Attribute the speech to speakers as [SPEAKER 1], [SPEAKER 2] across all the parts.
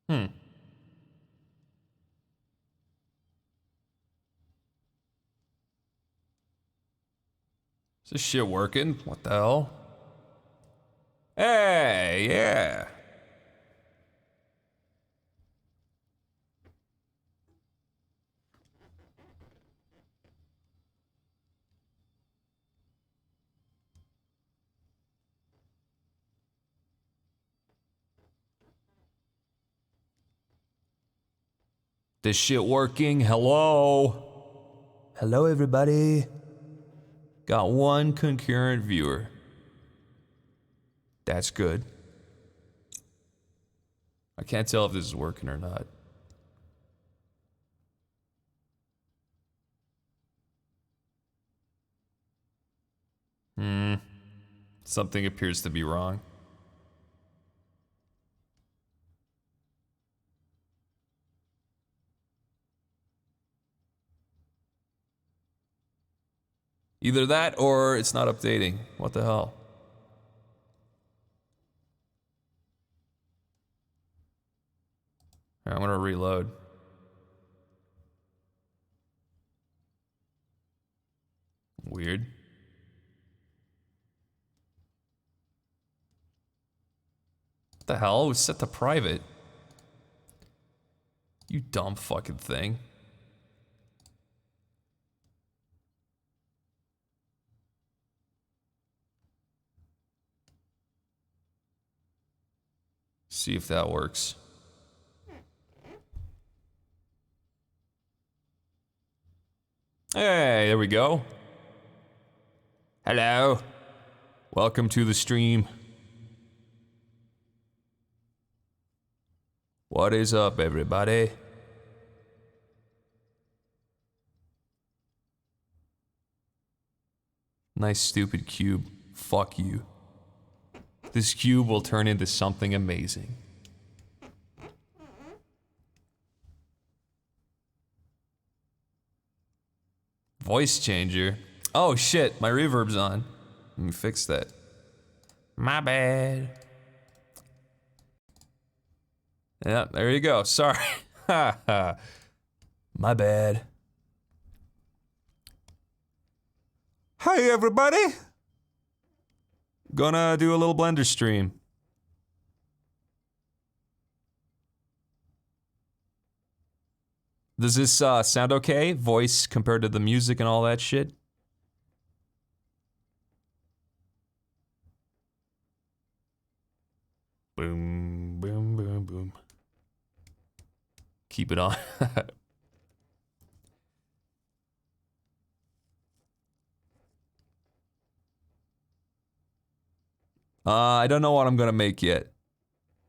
[SPEAKER 1] Hmm. Is this shit working? What the hell? Hey, yeah. This shit working? Hello? Hello, everybody. Got one concurrent viewer. That's good. I can't tell if this is working or not. Something appears to be wrong. Either that or it's not updating. What the hell? Alright, I'm gonna reload. Weird. What the hell? It was set to private. You dumb fucking thing. See if that works. Hey, there we go. Hello. Welcome to the stream. What is up, everybody? Nice stupid cube. Fuck you. This cube will turn into something amazing. Voice changer. Oh shit, my reverb's on. Let me fix that. My bad. Yeah, there you go. Sorry. My bad. Hi everybody. Gonna do a little Blender stream. Does this sound okay? Voice compared to the music and all that shit? Boom, boom, boom, boom. Keep it on. I don't know what I'm gonna make yet.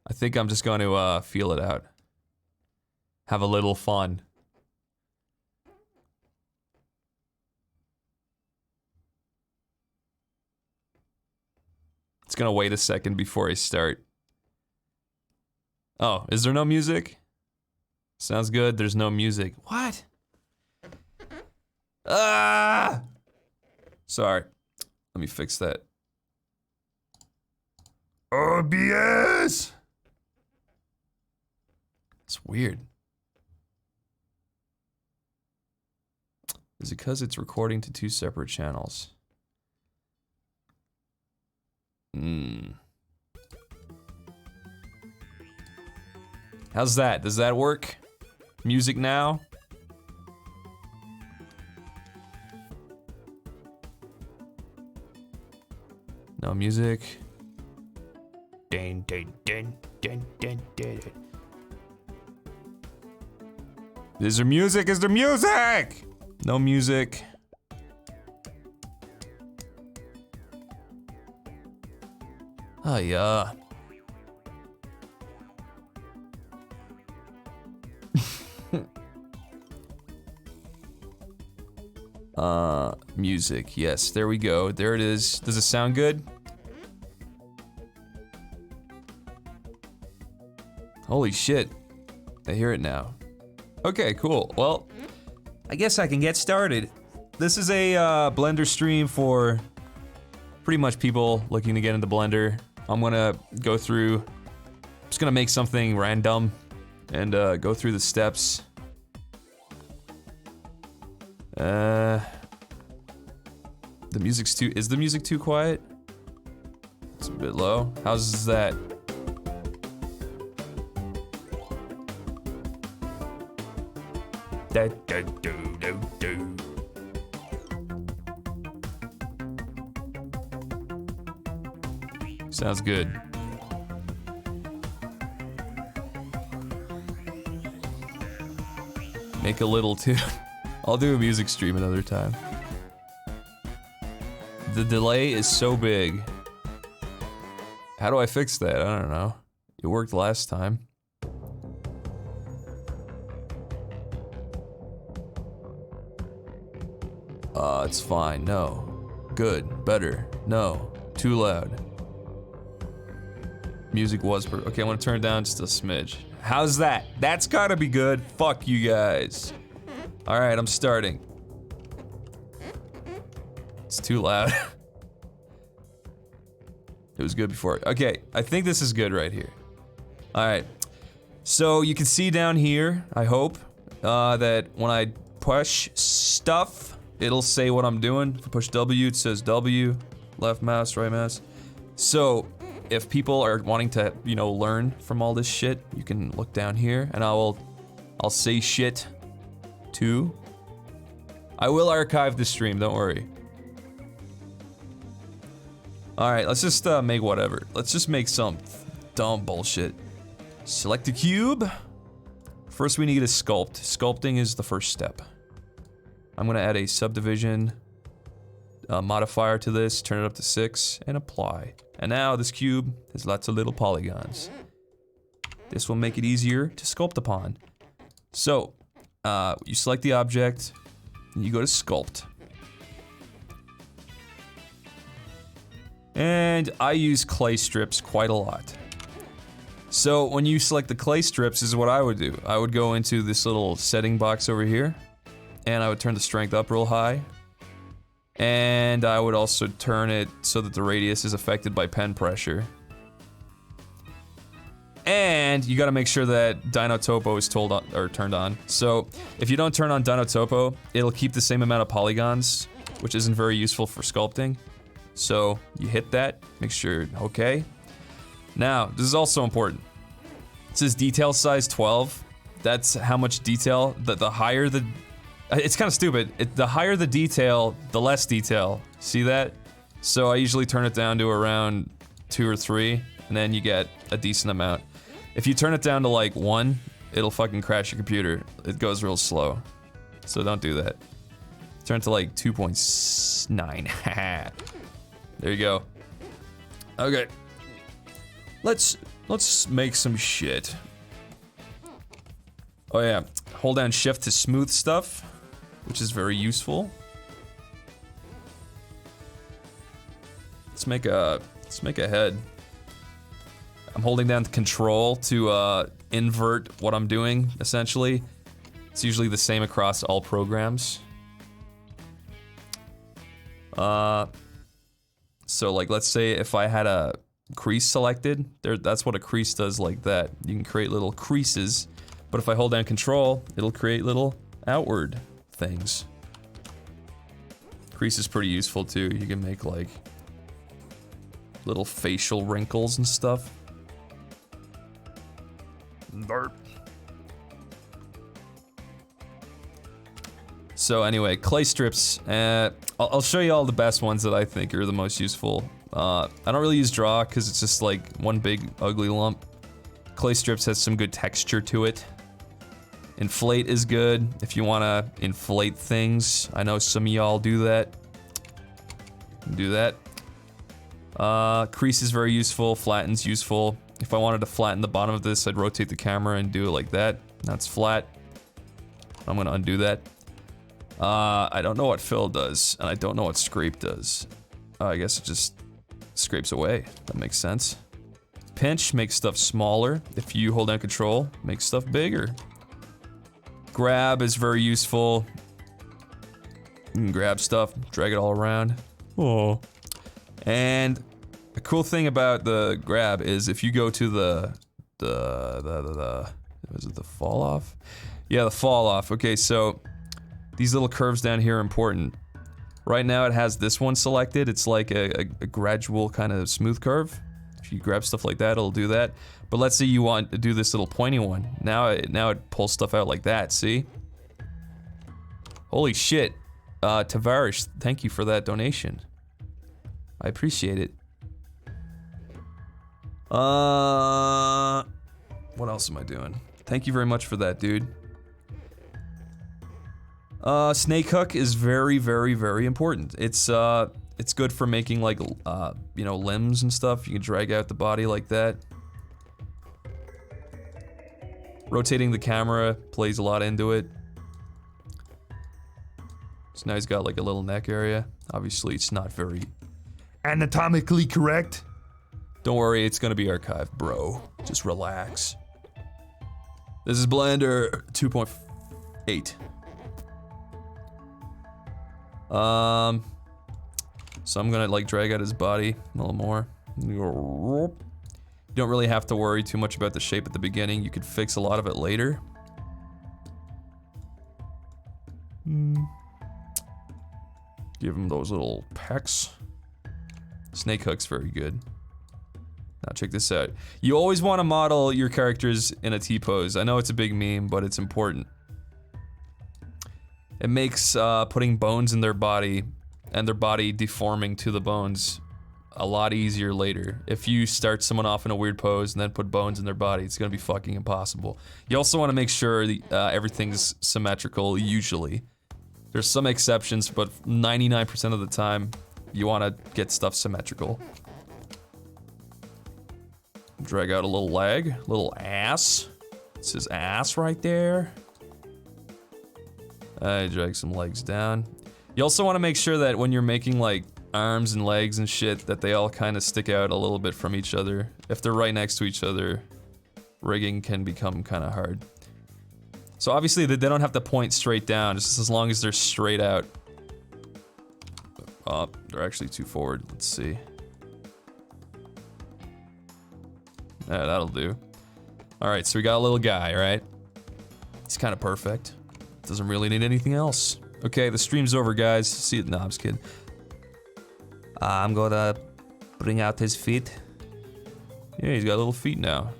[SPEAKER 1] I think I'm just going to feel it out. Have a little fun. It's gonna wait a second before I start. Oh, is there no music? Sounds good, there's no music. What? Ah! Sorry. Let me fix that. OBS! It's weird. Is it because it's recording to two separate channels? How's that? Does that work? Music now? No music. Dun, dun, dun, dun, dun, dun. Is there music? Is there music? No music. Oh yeah. Music. Yes, there we go. There it is. Does it sound good? Holy shit. I hear it now. Okay, cool. Well, I guess I can get started. This is a Blender stream for pretty much people looking to get into Blender. I'm gonna go through, just gonna make something random and go through the steps. The music's too. Is the music too quiet? It's a bit low. How's that? Sounds good. Make a little too. I'll do a music stream another time. The delay is so big. How do I fix that? I don't know. It worked last time. It's fine. No. Good. Better. No. Too loud. Music was okay, I'm gonna turn it down just a smidge. How's that? That's gotta be good. Fuck you guys. Alright, I'm starting. It's too loud. It was good before. Okay, I think this is good right here. Alright. So you can see down here, I hope, that when I push stuff, it'll say what I'm doing. If I push W, it says W. Left mouse, right mouse. So, if people are wanting to, you know, learn from all this shit, you can look down here, and I'll say shit too. I will archive the stream, don't worry. Alright, let's just make whatever. Let's just make some dumb bullshit. Select a cube. First we need a sculpt. Sculpting is the first step. I'm gonna add a subdivision modifier to this, turn it up to 6, and apply. And now this cube has lots of little polygons. This will make it easier to sculpt upon. So, you select the object, and you go to sculpt. And I use clay strips quite a lot. So when you select the clay strips, this is what I would do. I would go into this little setting box over here, and I would turn the strength up real high. And I would also turn it so that the radius is affected by pen pressure. And you gotta make sure that Dyno Topo is turned on. So if you don't turn on Dyno Topo, it'll keep the same amount of polygons, which isn't very useful for sculpting. So you hit that, make sure, okay. Now, this is also important. It says detail size 12. That's how much detail, the higher the, it's kind of stupid. The higher the detail, the less detail. See that? So I usually turn it down to around 2 or 3, and then you get a decent amount. If you turn it down to like 1, it'll fucking crash your computer. It goes real slow. So don't do that. Turn it to like 2.9. There you go. Okay. Let's make some shit. Oh yeah, hold down shift to smooth stuff, which is very useful. Let's make a head. I'm holding down the control to invert what I'm doing, essentially. It's usually the same across all programs. So like, let's say if I had a crease selected, that's what a crease does, like that. You can create little creases, but if I hold down control, it'll create little outward things. Crease is pretty useful too. You can make like little facial wrinkles and stuff. Burp. So anyway, clay strips. I'll show you all the best ones that I think are the most useful. I don't really use draw because it's just like one big ugly lump. Clay strips has some good texture to it. Inflate is good if you want to inflate things. I know some of y'all do that. Do that. Crease is very useful. Flatten's useful. If I wanted to flatten the bottom of this, I'd rotate the camera and do it like that. That's flat. I'm gonna undo that. I don't know what fill does, and I don't know what scrape does. I guess it just scrapes away. That makes sense. Pinch makes stuff smaller. If you hold down control, makes stuff bigger. Grab is very useful. You can grab stuff, drag it all around. Oh. And a cool thing about the grab is if you go to the Was it the fall off? Yeah, the fall off. Okay, so these little curves down here are important. Right now it has this one selected. It's like a gradual kind of smooth curve. If you grab stuff like that, it'll do that. But let's say you want to do this little pointy one. Now it pulls stuff out like that, see? Holy shit. Tavares, thank you for that donation. I appreciate it. What else am I doing? Thank you very much for that, dude. Snake hook is very, very, very important. It's good for making like, you know, limbs and stuff. You can drag out the body like that. Rotating the camera plays a lot into it. So now he's got like a little neck area. Obviously, it's not very anatomically correct. Don't worry, it's gonna be archived, bro. Just relax. This is Blender 2.8. So I'm gonna like drag out his body a little more. You don't really have to worry too much about the shape at the beginning. You could fix a lot of it later. Give him those little pecs. Snake hook's very good. Now check this out. You always want to model your characters in a T-pose. I know it's a big meme, but it's important. It makes putting bones in their body and their body deforming to the bones a lot easier later. If you start someone off in a weird pose and then put bones in their body, it's gonna be fucking impossible. You also want to make sure everything's symmetrical, usually. There's some exceptions, but 99% of the time, you want to get stuff symmetrical. Drag out a little leg, little ass. It's his ass right there. I drag some legs down. You also want to make sure that when you're making like arms and legs and shit, that they all kind of stick out a little bit from each other. If they're right next to each other, rigging can become kind of hard. So obviously they don't have to point straight down, just as long as they're straight out. Oh, they're actually too forward. Let's see. Yeah, that'll do. Alright, so we got a little guy, right? He's kind of perfect. Doesn't really need anything else. Okay, the stream's over, guys. See it? No, I'm just kidding. I'm gonna bring out his feet. Yeah, he's got little feet now.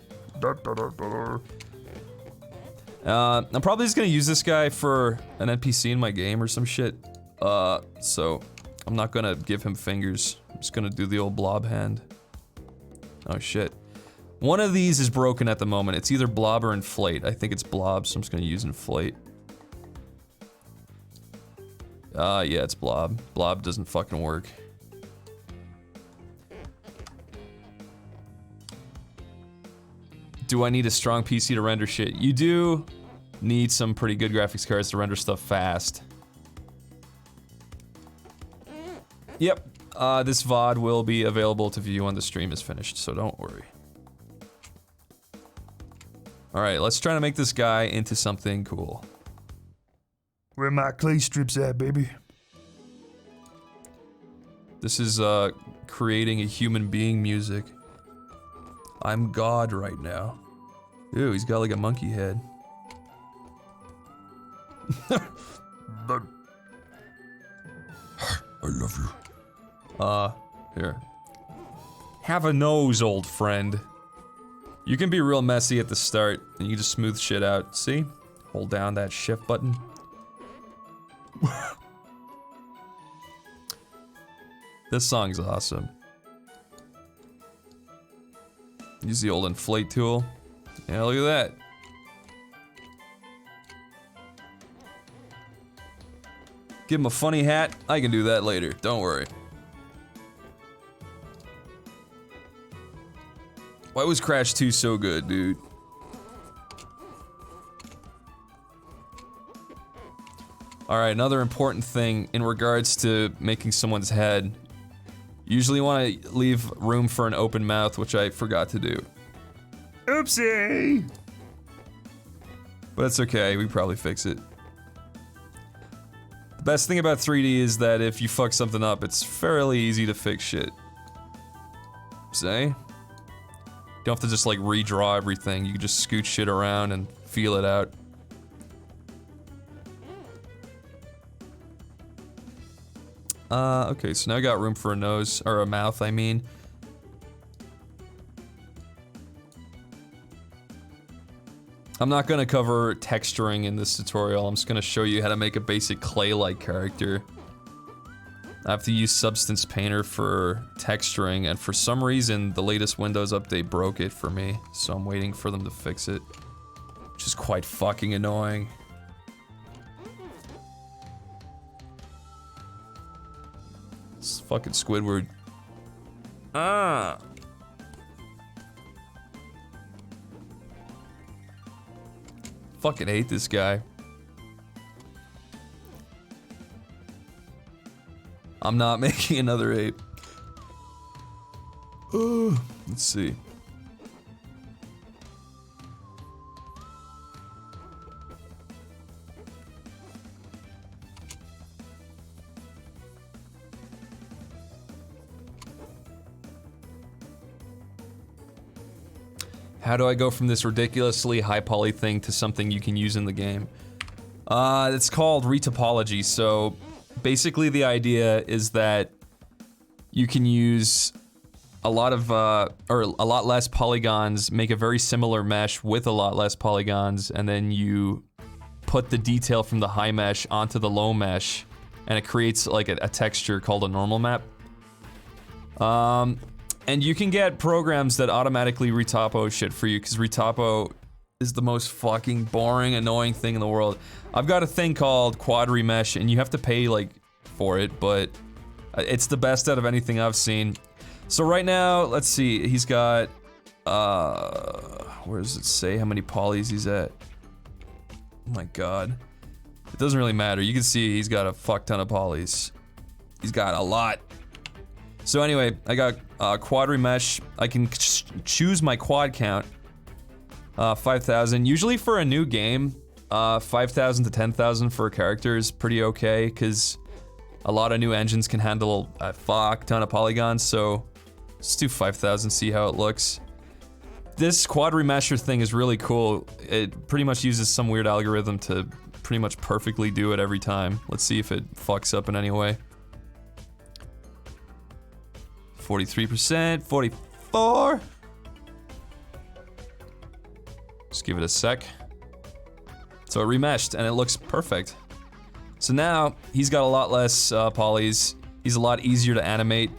[SPEAKER 1] I'm probably just gonna use this guy for an NPC in my game or some shit. So I'm not gonna give him fingers. I'm just gonna do the old blob hand. Oh shit. One of these is broken at the moment. It's either blob or inflate. I think it's blob, so I'm just gonna use inflate. Yeah, it's blob. Blob doesn't fucking work. Do I need a strong PC to render shit? You do need some pretty good graphics cards to render stuff fast. Yep, this VOD will be available to view when the stream is finished, so don't worry. Alright, let's try to make this guy into something cool.
[SPEAKER 2] Where my clay strips at, baby?
[SPEAKER 1] This is, creating a human being music. I'm God right now. Ew, he's got like a monkey head.
[SPEAKER 2] But I love you.
[SPEAKER 1] Here. Have a nose, old friend. You can be real messy at the start, and you can just smooth shit out. See? Hold down that shift button. This song's awesome. Use the old inflate tool. Yeah, look at that. Give him a funny hat. I can do that later. Don't worry. Why was Crash 2 so good, dude? Alright, another important thing in regards to making someone's head. Usually want to leave room for an open mouth, which I forgot to do.
[SPEAKER 2] Oopsie!
[SPEAKER 1] But it's okay, we can probably fix it. The best thing about 3D is that if you fuck something up, it's fairly easy to fix shit. Say? You don't have to just like redraw everything, you can just scoot shit around and feel it out. Okay, so now I got room for a nose, or a mouth, I mean. I'm not gonna cover texturing in this tutorial, I'm just gonna show you how to make a basic clay-like character. I have to use Substance Painter for texturing, and for some reason, the latest Windows update broke it for me, so I'm waiting for them to fix it. Which is quite fucking annoying. It's fucking Squidward. Ah! Fucking hate this guy. I'm not making another ape. Let's see. How do I go from this ridiculously high poly thing to something you can use in the game? It's called retopology, so basically the idea is that you can use a lot of, or a lot less polygons, make a very similar mesh with a lot less polygons, and then you put the detail from the high mesh onto the low mesh, and it creates like a texture called a normal map. And you can get programs that automatically retopo shit for you, because retopo is the most fucking boring, annoying thing in the world. I've got a thing called quad remesh, and you have to pay, like, for it, but it's the best out of anything I've seen. So right now, let's see, he's got, where does it say how many polys he's at? Oh my god. It doesn't really matter, you can see he's got a fuck ton of polys. He's got a lot. So anyway, I got quad remesh. I can choose my quad count. 5,000. Usually for a new game, 5,000 to 10,000 for a character is pretty okay, because a lot of new engines can handle a fuck ton of polygons, so let's do 5,000, see how it looks. This quad remesher thing is really cool. It pretty much uses some weird algorithm to pretty much perfectly do it every time. Let's see if it fucks up in any way. 43%, 44. Just give it a sec. So it remeshed and it looks perfect. So now he's got a lot less polys. He's a lot easier to animate.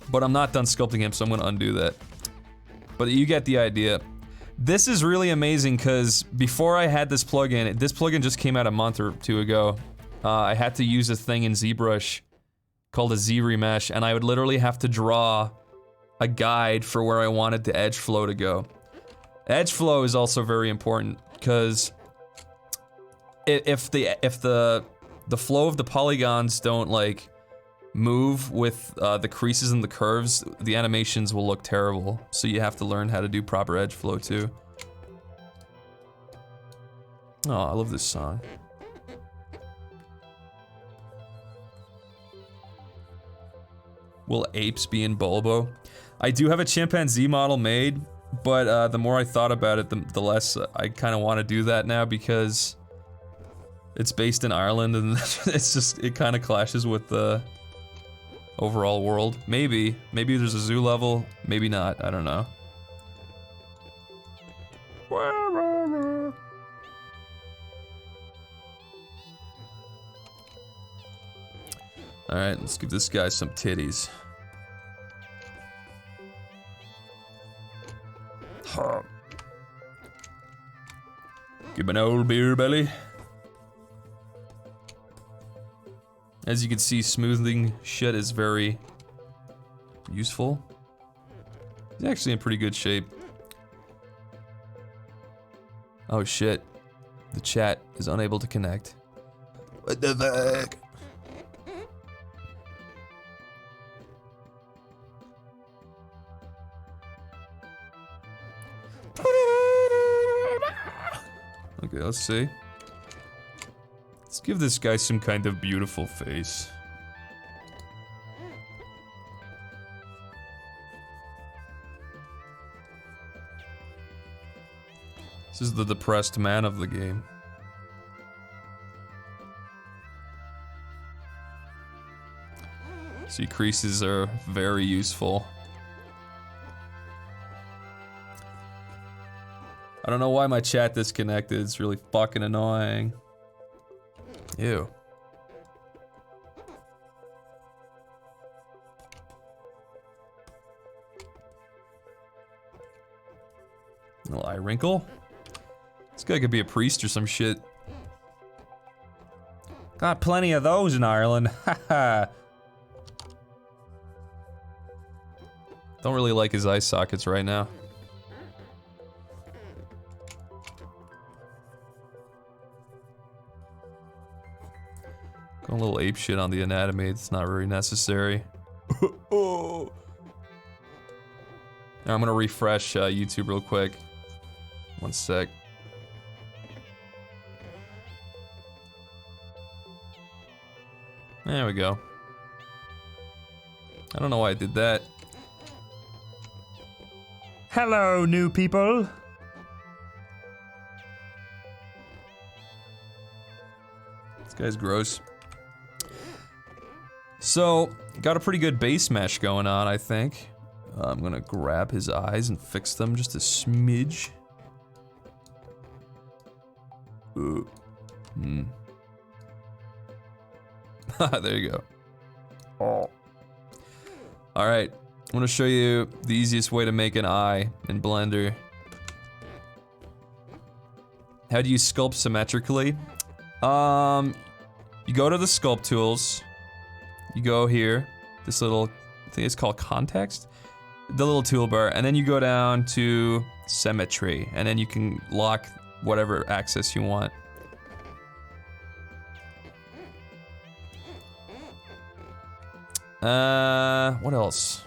[SPEAKER 1] But I'm not done sculpting him, so I'm gonna undo that. But you get the idea. This is really amazing because before I had this plugin just came out a month or two ago. I had to use a thing in ZBrush called a Z remesh, and I would literally have to draw a guide for where I wanted the edge flow to go. Edge flow is also very important because if the flow of the polygons don't like move with the creases and the curves, the animations will look terrible. So you have to learn how to do proper edge flow too. Oh, I love this song. Will apes be in Bulbo? I do have a chimpanzee model made, but the more I thought about it, the less I kind of want to do that now because it's based in Ireland and it kind of clashes with the overall world. Maybe there's a zoo level, maybe not, I don't know. Alright, let's give this guy some titties. Huh. Give him an old beer belly. As you can see, smoothing shit is very useful. He's actually in pretty good shape. Oh shit. The chat is unable to connect. What the fuck? Okay, let's see. Let's give this guy some kind of beautiful face. This is the depressed man of the game. See, creases are very useful. I don't know why my chat disconnected, it's really fucking annoying. Ew. Little eye wrinkle. This guy could be a priest or some shit. Got plenty of those in Ireland, haha. Don't really like his eye sockets right now. Going a little ape shit on the anatomy, it's not very necessary. Oh. Now I'm gonna refresh YouTube real quick. One sec. There we go. I don't know why I did that.
[SPEAKER 2] Hello, new people.
[SPEAKER 1] This guy's gross. So, got a pretty good base mesh going on, I think. I'm gonna grab his eyes and fix them just a smidge. There you go. Oh. Alright, I'm gonna show you the easiest way to make an eye in Blender. How do you sculpt symmetrically? You go to the sculpt tools. You go here, this little, I think it's called context? The little toolbar, and then you go down to symmetry, and then you can lock whatever axis you want. What else?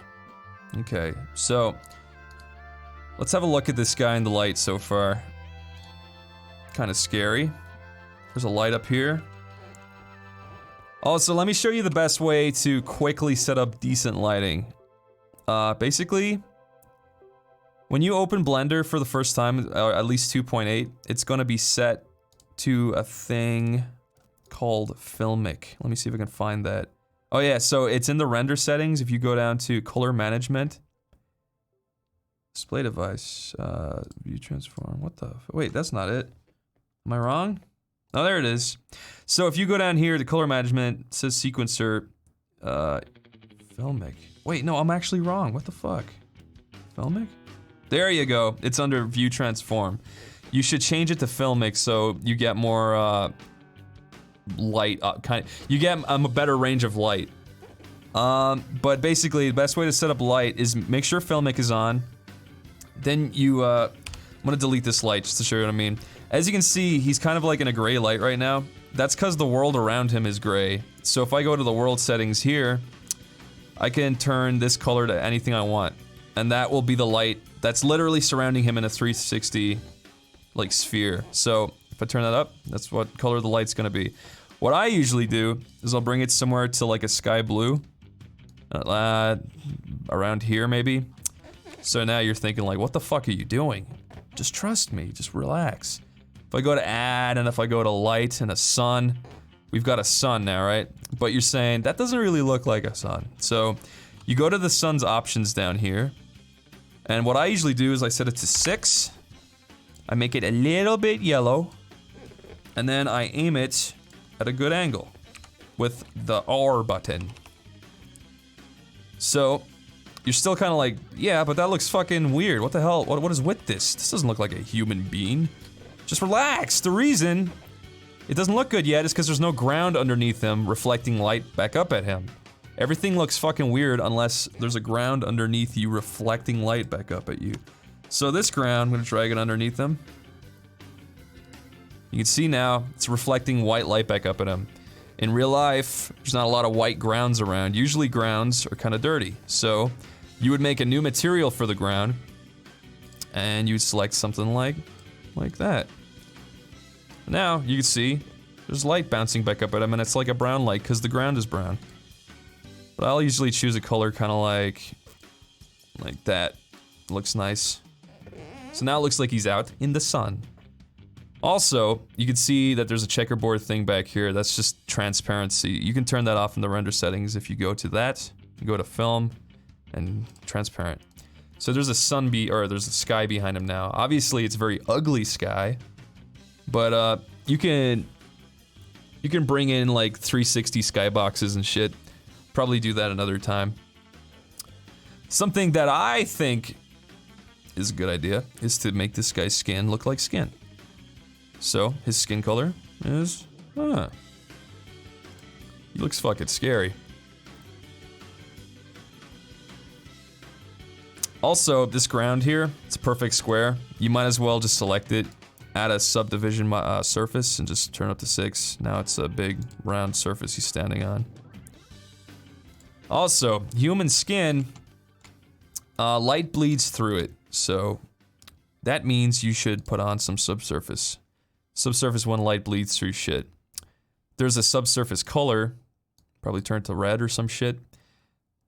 [SPEAKER 1] Okay, so let's have a look at this guy in the light so far. Kind of scary. There's a light up here. Also, let me show you the best way to quickly set up decent lighting. Basically, when you open Blender for the first time, or at least 2.8, it's gonna be set to a thing called Filmic. Let me see if I can find that. Oh yeah, so it's in the render settings. If you go down to color management, display device, view transform, what the, wait, that's not it. Am I wrong? Oh, there it is. So if you go down here to color management, it says sequencer, Filmic. Wait, no, I'm actually wrong. What the fuck? Filmic? There you go. It's under view transform. You should change it to Filmic so you get more light, you get a better range of light. But basically, the best way to set up light is make sure Filmic is on. Then you, I'm gonna delete this light just to show you what I mean. As you can see, he's kind of like in a gray light right now. That's because the world around him is gray. So if I go to the world settings here, I can turn this color to anything I want. And that will be the light that's literally surrounding him in a 360 like sphere. So if I turn that up, that's what color the light's gonna be. What I usually do is I'll bring it somewhere to like a sky blue. Around here maybe. So now you're thinking like, what the fuck are you doing? Just trust me, just relax. If I go to add and if I go to light and a sun, we've got a sun now, right? But you're saying, that doesn't really look like a sun. So you go to the sun's options down here. And what I usually do is I set it to 6. I make it a little bit yellow. And then I aim it at a good angle with the R button. So you're still kind of like, yeah, but that looks fucking weird. What the hell? What is with this? This doesn't look like a human being. Just relax. The reason it doesn't look good yet is because there's no ground underneath him reflecting light back up at him. Everything looks fucking weird unless there's a ground underneath you reflecting light back up at you. So this ground, I'm gonna drag it underneath him. You can see now, it's reflecting white light back up at him. In real life, there's not a lot of white grounds around. Usually grounds are kind of dirty. So you would make a new material for the ground and you'd select something like that. Now, you can see, there's light bouncing back up at him and it's like a brown light because the ground is brown. But I'll usually choose a color kind of like that. Looks nice. So now it looks like he's out in the sun. Also, you can see that there's a checkerboard thing back here. That's just transparency. You can turn that off in the render settings if you go to that. You go to film and transparent. So there's a there's a sky behind him now. Obviously, it's a very ugly sky, but you can bring in like 360 skyboxes and shit. Probably do that another time. Something that I think is a good idea is to make this guy's skin look like skin. So his skin color is, he looks fucking scary. Also, this ground here, it's a perfect square. You might as well just select it, add a subdivision surface, and just turn up to 6. Now it's a big round surface he's standing on. Also, human skin, light bleeds through it, so that means you should put on some subsurface. Subsurface when light bleeds through shit. There's a subsurface color, probably turn it to red or some shit.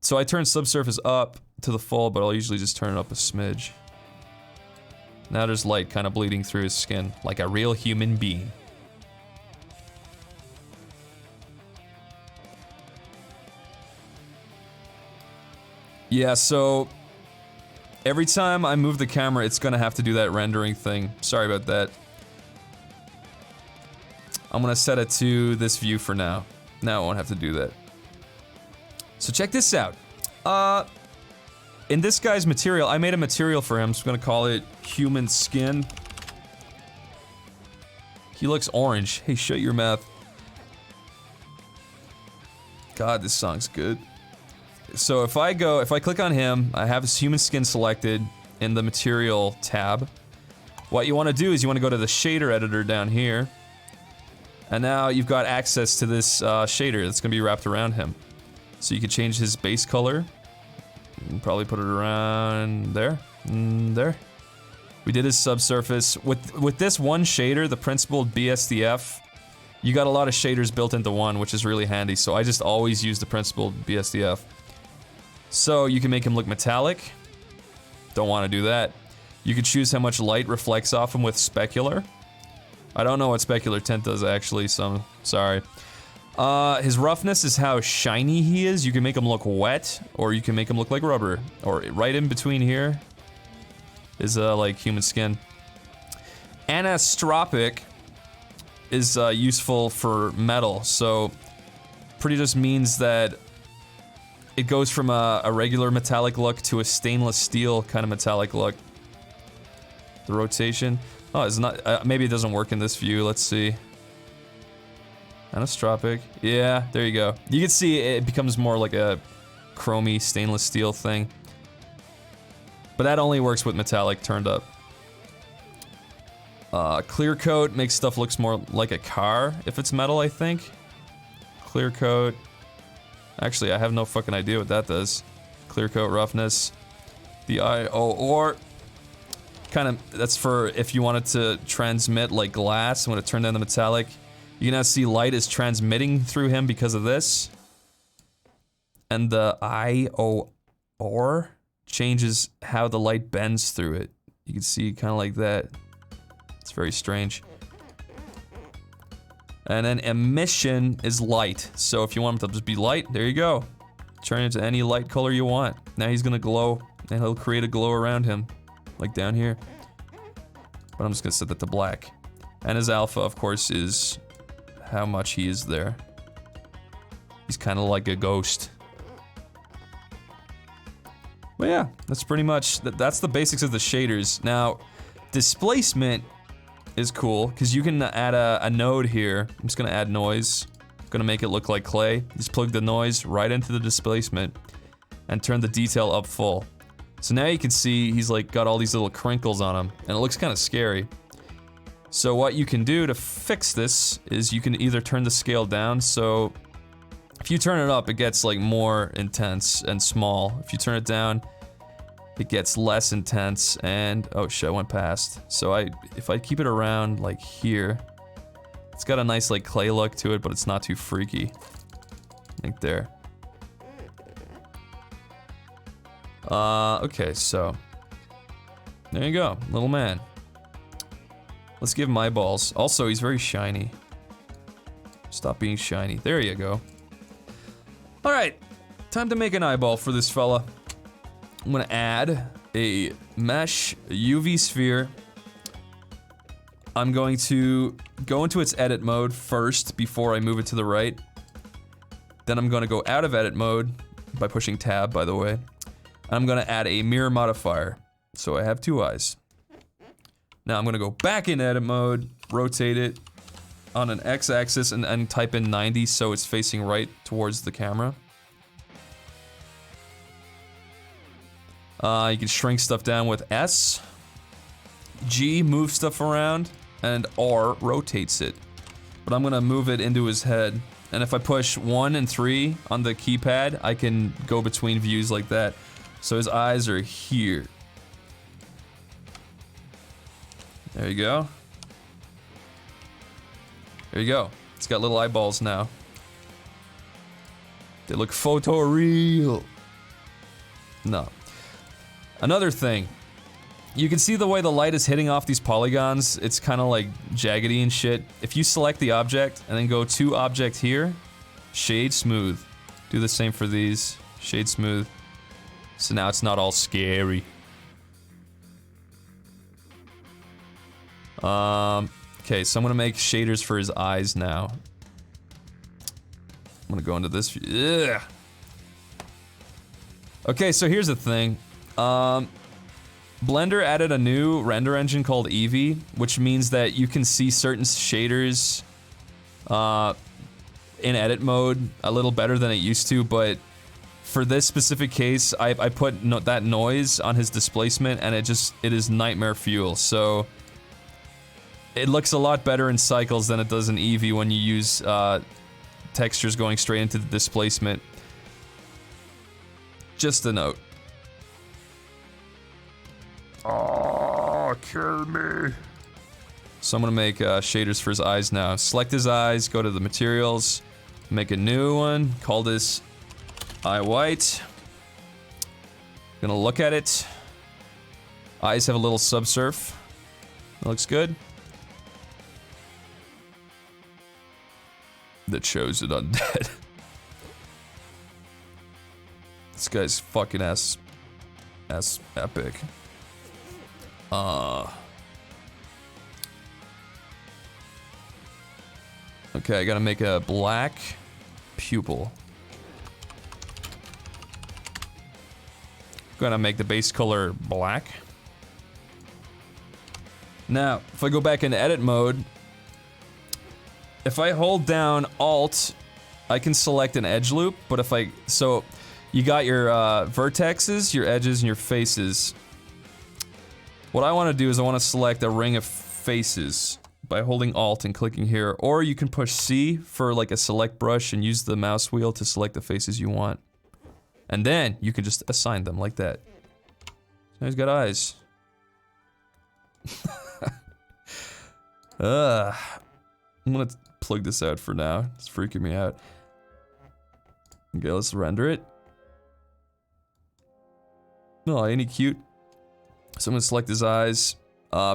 [SPEAKER 1] So I turn subsurface up to the full, but I'll usually just turn it up a smidge. Now there's light kind of bleeding through his skin, like a real human being. Yeah, so every time I move the camera, it's gonna have to do that rendering thing. Sorry about that. I'm gonna set it to this view for now. Now I won't have to do that. So check this out. In this guy's material, I made a material for him, so I'm gonna call it human skin. He looks orange. Hey, shut your mouth. God, this song's good. So if I click on him, I have his human skin selected in the material tab. What you wanna do is you wanna go to the shader editor down here. And now you've got access to this shader that's gonna be wrapped around him. So you can change his base color. You can probably put it around there, there. We did his subsurface. With this one shader, the principled BSDF, you got a lot of shaders built into one, which is really handy. So I just always use the principled BSDF. So you can make him look metallic. Don't want to do that. You can choose how much light reflects off him with specular. I don't know what specular tint does actually, so I'm sorry. His roughness is how shiny he is. You can make him look wet, or you can make him look like rubber. Or right in between here is like human skin. Anistropic is useful for metal, so pretty just means that it goes from a regular metallic look to a stainless steel kind of metallic look. The rotation. Oh, it's not. Maybe it doesn't work in this view. Let's see. Anistropic. Yeah, there you go. You can see it becomes more like a chromy stainless steel thing. But that only works with metallic turned up. Clear coat makes stuff looks more like a car if it's metal, I think. Clear coat. Actually, I have no fucking idea what that does. Clear coat roughness. The or kind of, that's for if you wanted to transmit like glass. I'm gonna turn down the metallic. You can now see light is transmitting through him because of this. And the or changes how the light bends through it. You can see kind of like that. It's very strange. And then emission is light. So if you want him to just be light, there you go. Turn it to any light color you want. Now he's gonna glow, and he'll create a glow around him. Like down here. But I'm just gonna set that to black. And his alpha, of course, is how much he is there. He's kind of like a ghost. But yeah, that's pretty much, that's the basics of the shaders. Now, displacement is cool, because you can add a node here. I'm just gonna add noise. I'm gonna make it look like clay. Just plug the noise right into the displacement and turn the detail up full. So now you can see he's like got all these little crinkles on him, and it looks kind of scary. So what you can do to fix this is you can either turn the scale down, so if you turn it up, it gets like more intense and small. If you turn it down, it gets less intense, and oh shit, I went past. So if I keep it around like here, it's got a nice like clay look to it, but it's not too freaky. Like there. Okay, so there you go, little man. Let's give him eyeballs. Also, he's very shiny. Stop being shiny. There you go. Alright, time to make an eyeball for this fella. I'm gonna add a mesh UV sphere. I'm going to go into its edit mode first before I move it to the right. Then I'm gonna go out of edit mode by pushing tab, by the way. And I'm gonna add a mirror modifier. So I have 2 eyes. Now I'm gonna go back in edit mode, rotate it on an x-axis and type in 90 so it's facing right towards the camera. You can shrink stuff down with S. G moves stuff around, and R rotates it. But I'm gonna move it into his head. And if I push 1 and 3 on the keypad, I can go between views like that. So his eyes are here. There you go. There you go. It's got little eyeballs now. They look photoreal. No. Another thing. You can see the way the light is hitting off these polygons. It's kind of like jaggedy and shit. If you select the object and then go to object here, shade smooth. Do the same for these. Shade smooth. So now it's not all scary. Okay, so I'm gonna make shaders for his eyes now. I'm gonna go into this view. Ugh. Okay, so here's the thing. Blender added a new render engine called Eevee, which means that you can see certain shaders in edit mode a little better than it used to, but for this specific case, I put that noise on his displacement and it is nightmare fuel, so it looks a lot better in cycles than it does in Eevee when you use textures going straight into the displacement. Just a note.
[SPEAKER 2] Oh, kill me.
[SPEAKER 1] So I'm gonna make shaders for his eyes now. Select his eyes, go to the materials, make a new one, call this eye white. Gonna look at it. Eyes have a little subsurf. That looks good. That shows it undead. This guy's fucking ass epic. Okay, I gotta make a black pupil. Gonna make the base color black. Now, if I go back into edit mode, if I hold down Alt, I can select an edge loop, but so you got your vertexes, your edges, and your faces. What I want to do is I want to select a ring of faces by holding Alt and clicking here, or you can push C for like a select brush and use the mouse wheel to select the faces you want. And then you can just assign them like that. Now he's got eyes. I'm gonna plug this out for now. It's freaking me out. Okay, let's render it. Oh, ain't he cute? So I'm gonna select his eyes.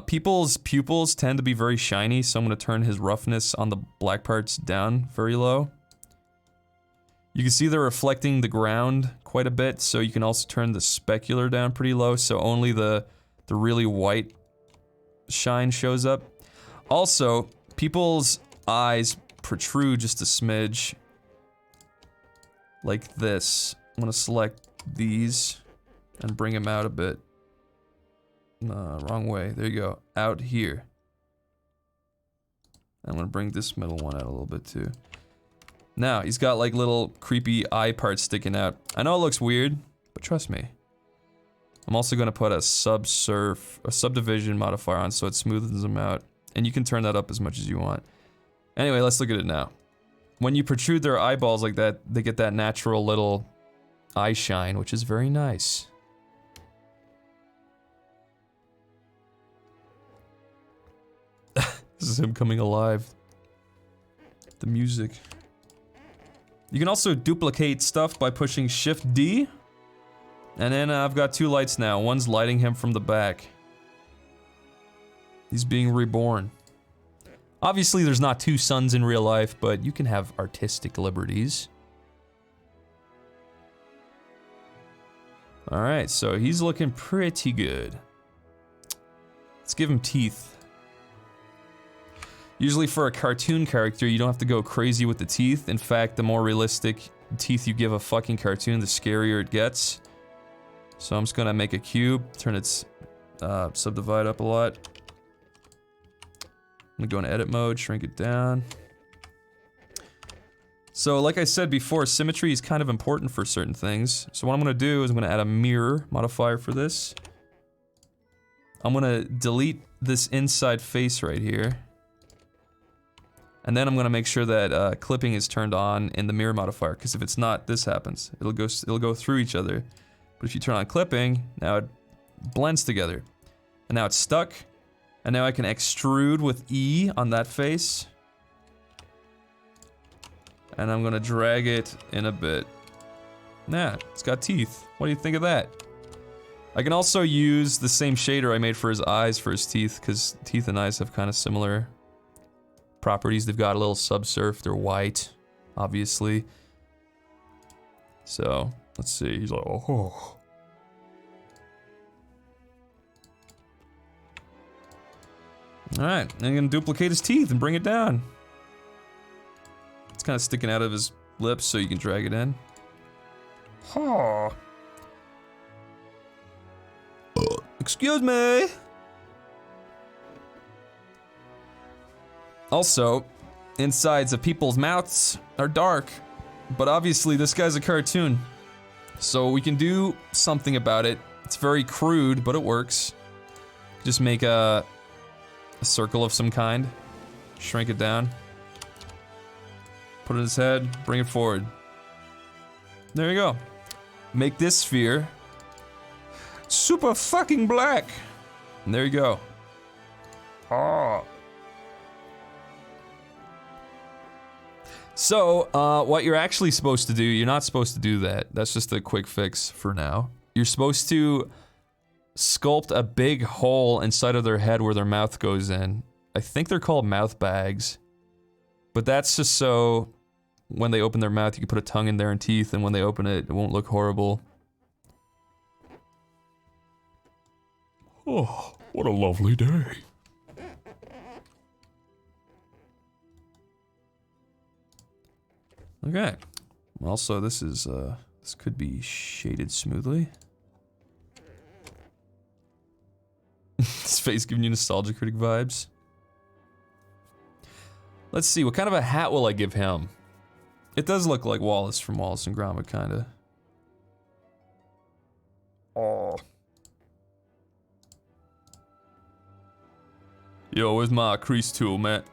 [SPEAKER 1] People's pupils tend to be very shiny, so I'm gonna turn his roughness on the black parts down very low. You can see they're reflecting the ground quite a bit, so you can also turn the specular down pretty low, so only the really white shine shows up. Also, people's eyes protrude just a smidge. Like this. I'm gonna select these and bring them out a bit. Wrong way. There you go. Out here. I'm gonna bring this middle one out a little bit too. Now, he's got like little creepy eye parts sticking out. I know it looks weird, but trust me. I'm also gonna put a subdivision modifier on so it smoothens them out. And you can turn that up as much as you want. Anyway, let's look at it now. When you protrude their eyeballs like that, they get that natural little eye shine, which is very nice. This is him coming alive. The music. You can also duplicate stuff by pushing Shift D. And then I've got 2 lights now. One's lighting him from the back. He's being reborn. Obviously, there's not two suns in real life, but you can have artistic liberties. Alright, so he's looking pretty good. Let's give him teeth. Usually for a cartoon character, you don't have to go crazy with the teeth. In fact, the more realistic teeth you give a fucking cartoon, the scarier it gets. So I'm just gonna make a cube, turn its subdivide up a lot. I'm gonna go into edit mode, shrink it down. So like I said before, symmetry is kind of important for certain things. So what I'm gonna do is I'm gonna add a mirror modifier for this. I'm gonna delete this inside face right here. And then I'm gonna make sure that clipping is turned on in the mirror modifier, because if it's not, this happens. It'll go through each other. But if you turn on clipping, now it blends together. And now it's stuck. And now I can extrude with E on that face. And I'm gonna drag it in a bit. Nah, it's got teeth. What do you think of that? I can also use the same shader I made for his eyes for his teeth, because teeth and eyes have kind of similar properties. They've got a little subsurf, they're white, obviously. So, let's see, he's like, oh. Alright, I'm gonna duplicate his teeth and bring it down. It's kind of sticking out of his lips, so you can drag it in. Huh. Excuse me. Also, insides of people's mouths are dark, but obviously this guy's a cartoon, so we can do something about it. It's very crude, but it works. Just make a circle of some kind, shrink it down, put it in his head, bring it forward. There you go. Make this sphere super fucking black. And there you go. Oh. So, what you're actually supposed to do, you're not supposed to do that. That's just a quick fix for now. You're supposed to sculpt a big hole inside of their head where their mouth goes in. I think they're called mouth bags. But that's just so when they open their mouth, you can put a tongue in there and teeth, and when they open it, it won't look horrible. Oh, what a lovely day. Okay. Also, this is, this could be shaded smoothly. His face giving you nostalgia critic vibes. Let's see, what kind of a hat will I give him? It does look like Wallace from Wallace and Gromit, kinda. Oh. Yo, where's my crease tool, man?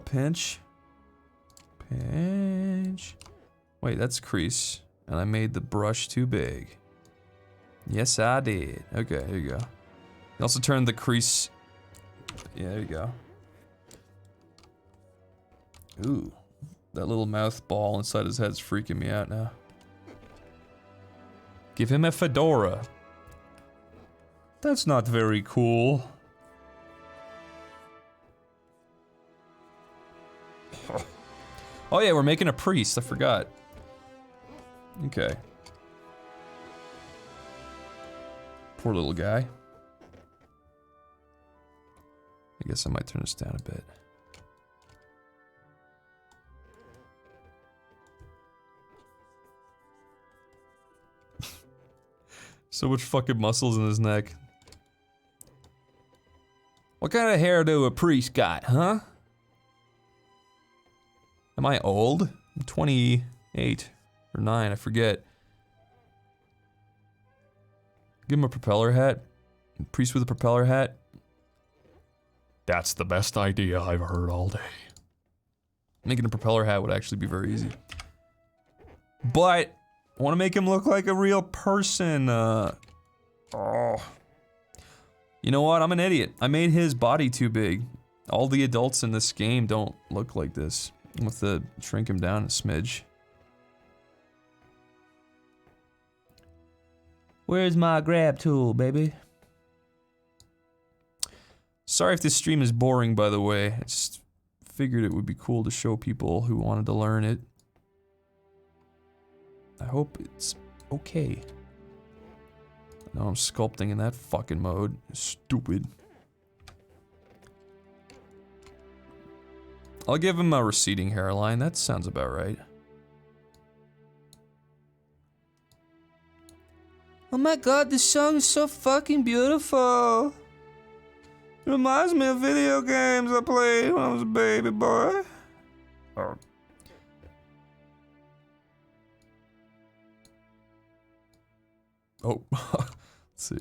[SPEAKER 1] Pinch. Pinch. Wait, that's crease. And I made the brush too big. Yes, I did. Okay, here you go. You also turned the crease. Yeah, there you go. Ooh. That little mouth ball inside his head's freaking me out now. Give him a fedora. That's not very cool. Oh yeah, we're making a priest, I forgot. Okay. Poor little guy. I guess I might turn this down a bit. So much fucking muscles in his neck. What kind of hair do a priest got, huh? Am I old? I'm 28 or 9, I forget. Give him a propeller hat. Priest with a propeller hat. That's the best idea I've heard all day. Making a propeller hat would actually be very easy. But I want to make him look like a real person. Oh. You know what? I'm an idiot. I made his body too big. All the adults in this game don't look like this. I'm gonna have to shrink him down a smidge. Where's my grab tool, baby? Sorry if this stream is boring, by the way. I just figured it would be cool to show people who wanted to learn it. I hope it's okay. I know I'm sculpting in that fucking mode. Stupid. I'll give him a receding hairline. That sounds about right. Oh my god, this song is so fucking beautiful. It reminds me of video games I played when I was a baby boy. Oh. Oh, let's see.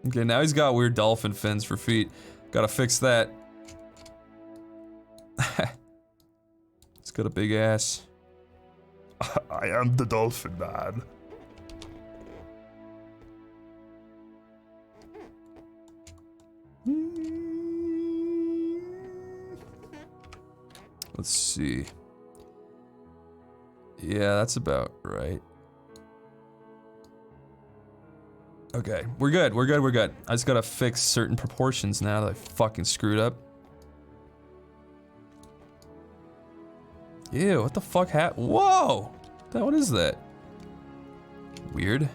[SPEAKER 1] Okay, now he's got weird dolphin fins for feet. Gotta fix that. It's got a big ass.
[SPEAKER 2] I am the dolphin man.
[SPEAKER 1] Let's see. Yeah, that's about right. Okay, we're good, we're good, we're good. I just gotta fix certain proportions now that I fucking screwed up. Ew, what the fuck happened? Whoa! What is that? Weird.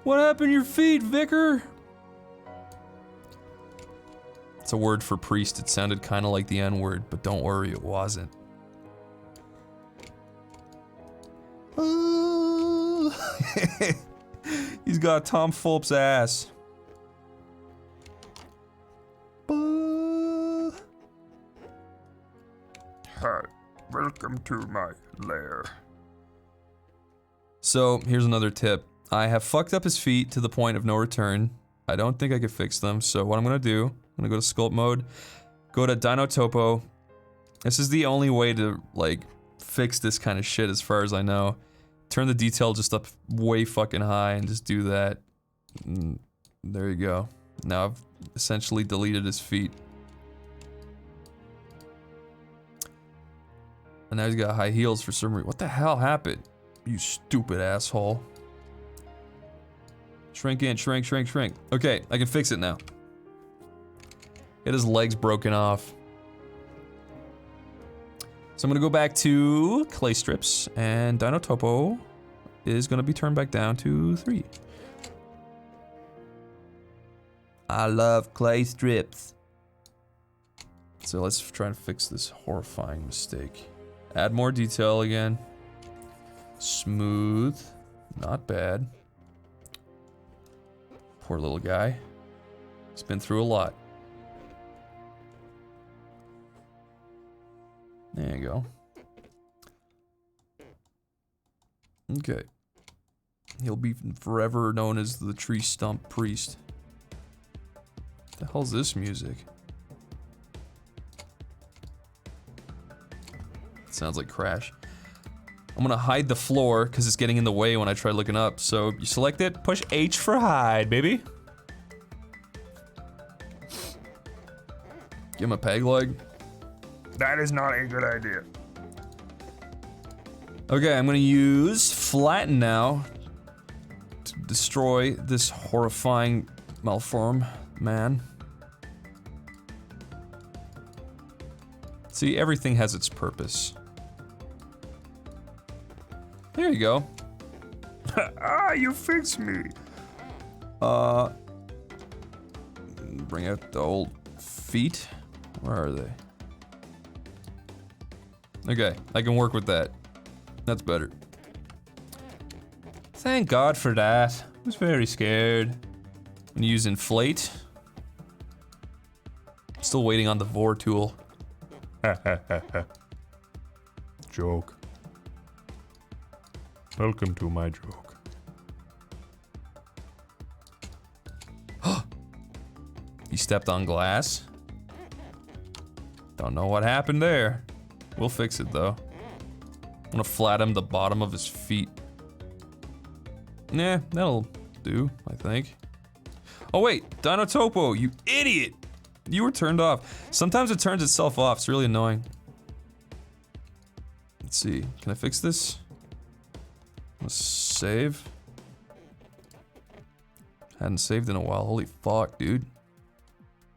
[SPEAKER 1] What happened to your feet, Vicar? It's a word for priest. It sounded kind of like the N-word, but don't worry, it wasn't. He's got Tom Fulp's ass.
[SPEAKER 2] Hi, welcome to my lair.
[SPEAKER 1] So, here's another tip. I have fucked up his feet to the point of no return. I don't think I could fix them, so what I'm gonna do, I'm gonna go to sculpt mode, go to Dino Topo. This is the only way to, like, fix this kind of shit as far as I know. Turn the detail just up way fucking high and just do that. And there you go. Now I've essentially deleted his feet. And now he's got high heels for some reason. What the hell happened? You stupid asshole. Shrink in, shrink, shrink, shrink. Okay, I can fix it now. Get his legs broken off. So I'm gonna go back to clay strips, and Dino Topo is gonna be turned back down to 3. I love clay strips. So let's try and fix this horrifying mistake. Add more detail again. Smooth. Not bad. Poor little guy. He's been through a lot. There you go. Okay. He'll be forever known as the tree stump priest. What the hell's this music? Sounds like Crash. I'm gonna hide the floor because it's getting in the way when I try looking up. So you select it, push H for hide, baby. Give him a peg leg.
[SPEAKER 2] That is not a good idea.
[SPEAKER 1] Okay, I'm gonna use flatten now to destroy this horrifying malform man. See, everything has its purpose. There you go.
[SPEAKER 2] Ah, you fixed me.
[SPEAKER 1] Bring out the old feet. Where are they? Okay, I can work with that. That's better. Thank God for that. I was very scared. I'm gonna use inflate. Still waiting on the Vor tool.
[SPEAKER 2] Joke. Welcome to my joke.
[SPEAKER 1] He stepped on glass. Don't know what happened there. We'll fix it though. I'm gonna flatten the bottom of his feet. Nah, that'll do, I think. Oh wait, Dino Topo, you idiot! You were turned off. Sometimes it turns itself off, it's really annoying. Let's see, can I fix this? Let's save. Hadn't saved in a while. Holy fuck, dude.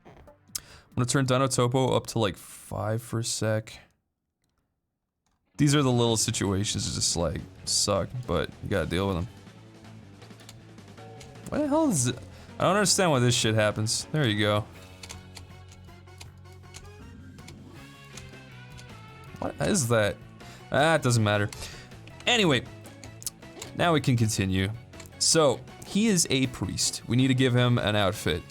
[SPEAKER 1] I'm gonna turn Dino Topo up to like 5 for a sec. These are the little situations that just like suck, but you gotta deal with them. What the hell is it? I don't understand why this shit happens. There you go. What is that? Ah, it doesn't matter. Anyway, now we can continue. So, he is a priest. We need to give him an outfit.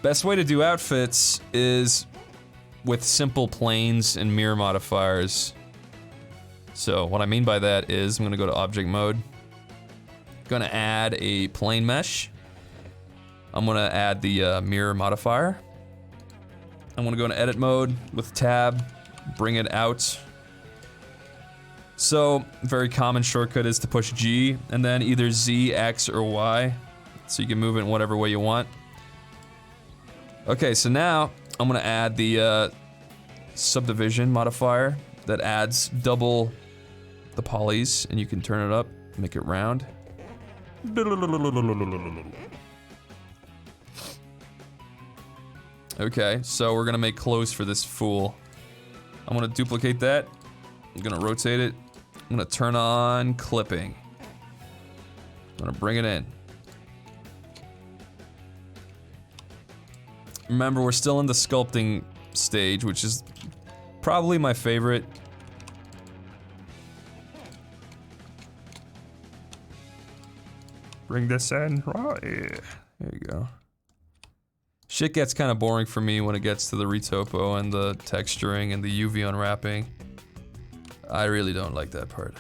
[SPEAKER 1] Best way to do outfits is with simple planes and mirror modifiers. So, what I mean by that is, I'm gonna go to object mode. Gonna add a plane mesh. I'm gonna add the mirror modifier. I'm gonna go into edit mode with tab, bring it out. So, very common shortcut is to push G, and then either Z, X, or Y. So you can move it in whatever way you want. Okay, so now, I'm gonna add the subdivision modifier that adds double the polys, and you can turn it up, make it round. Okay, so we're gonna make clothes for this fool. I'm gonna duplicate that. I'm gonna rotate it. I'm gonna turn on clipping. I'm gonna bring it in. Remember, we're still in the sculpting stage, which is probably my favorite.
[SPEAKER 2] Bring this in. Right.
[SPEAKER 1] There you go. Shit gets kind of boring for me when it gets to the retopo and the texturing and the UV unwrapping. I really don't like that part.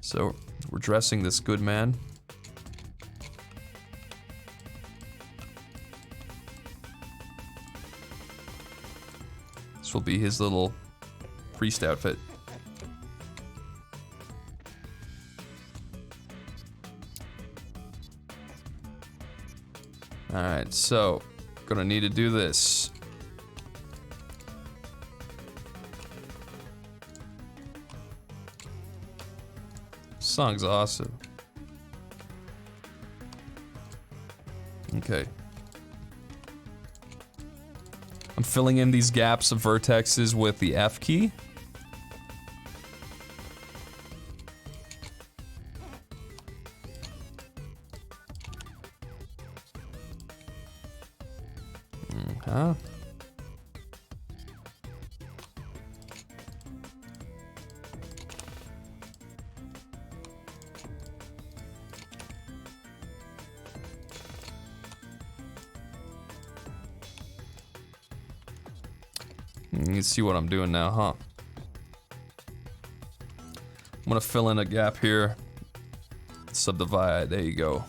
[SPEAKER 1] So, we're dressing this good man. This will be his little priest outfit. Alright, so, gonna need to do this. Song's awesome. Okay. I'm filling in these gaps of vertexes with the F key. Huh? You can see what I'm doing now, huh? I'm gonna fill in a gap here. Subdivide, there you go.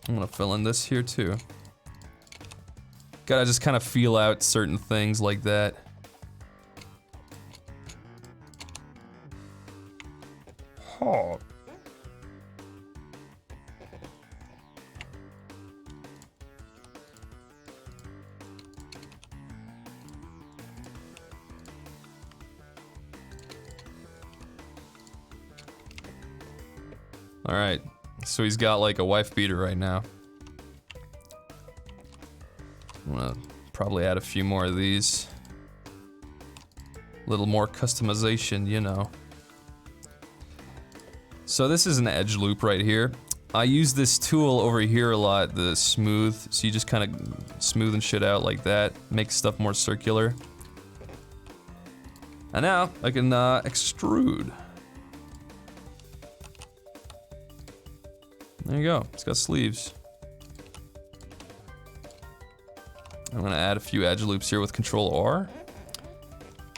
[SPEAKER 1] I'm gonna fill in this here too. Gotta just kind of feel out certain things like that.
[SPEAKER 2] Huh.
[SPEAKER 1] Alright, so he's got like a wife beater right now. I'm gonna probably add a few more of these. A little more customization, you know. So this is an edge loop right here. I use this tool over here a lot, the smooth, so you just kind of smoothing shit out like that, make stuff more circular. And now I can extrude. There you go, it's got sleeves. I'm gonna add a few edge loops here with Control R.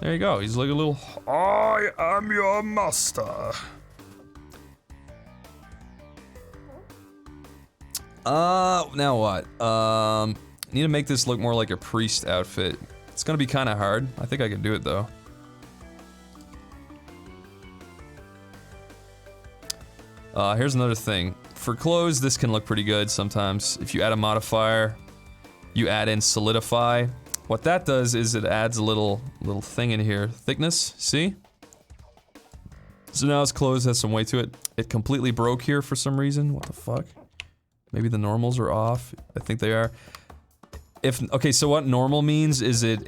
[SPEAKER 1] There you go, he's like a little...
[SPEAKER 2] I am your master.
[SPEAKER 1] Now what? Need to make this look more like a priest outfit. It's gonna be kinda hard. I think I can do it though. Here's another thing. For clothes, this can look pretty good sometimes. If you add a modifier, you add in solidify. What that does is it adds a little thing in here. Thickness, see? So now it's closed, has some weight to it. It completely broke here for some reason. What the fuck? Maybe the normals are off. I think they are. Okay, so what normal means is it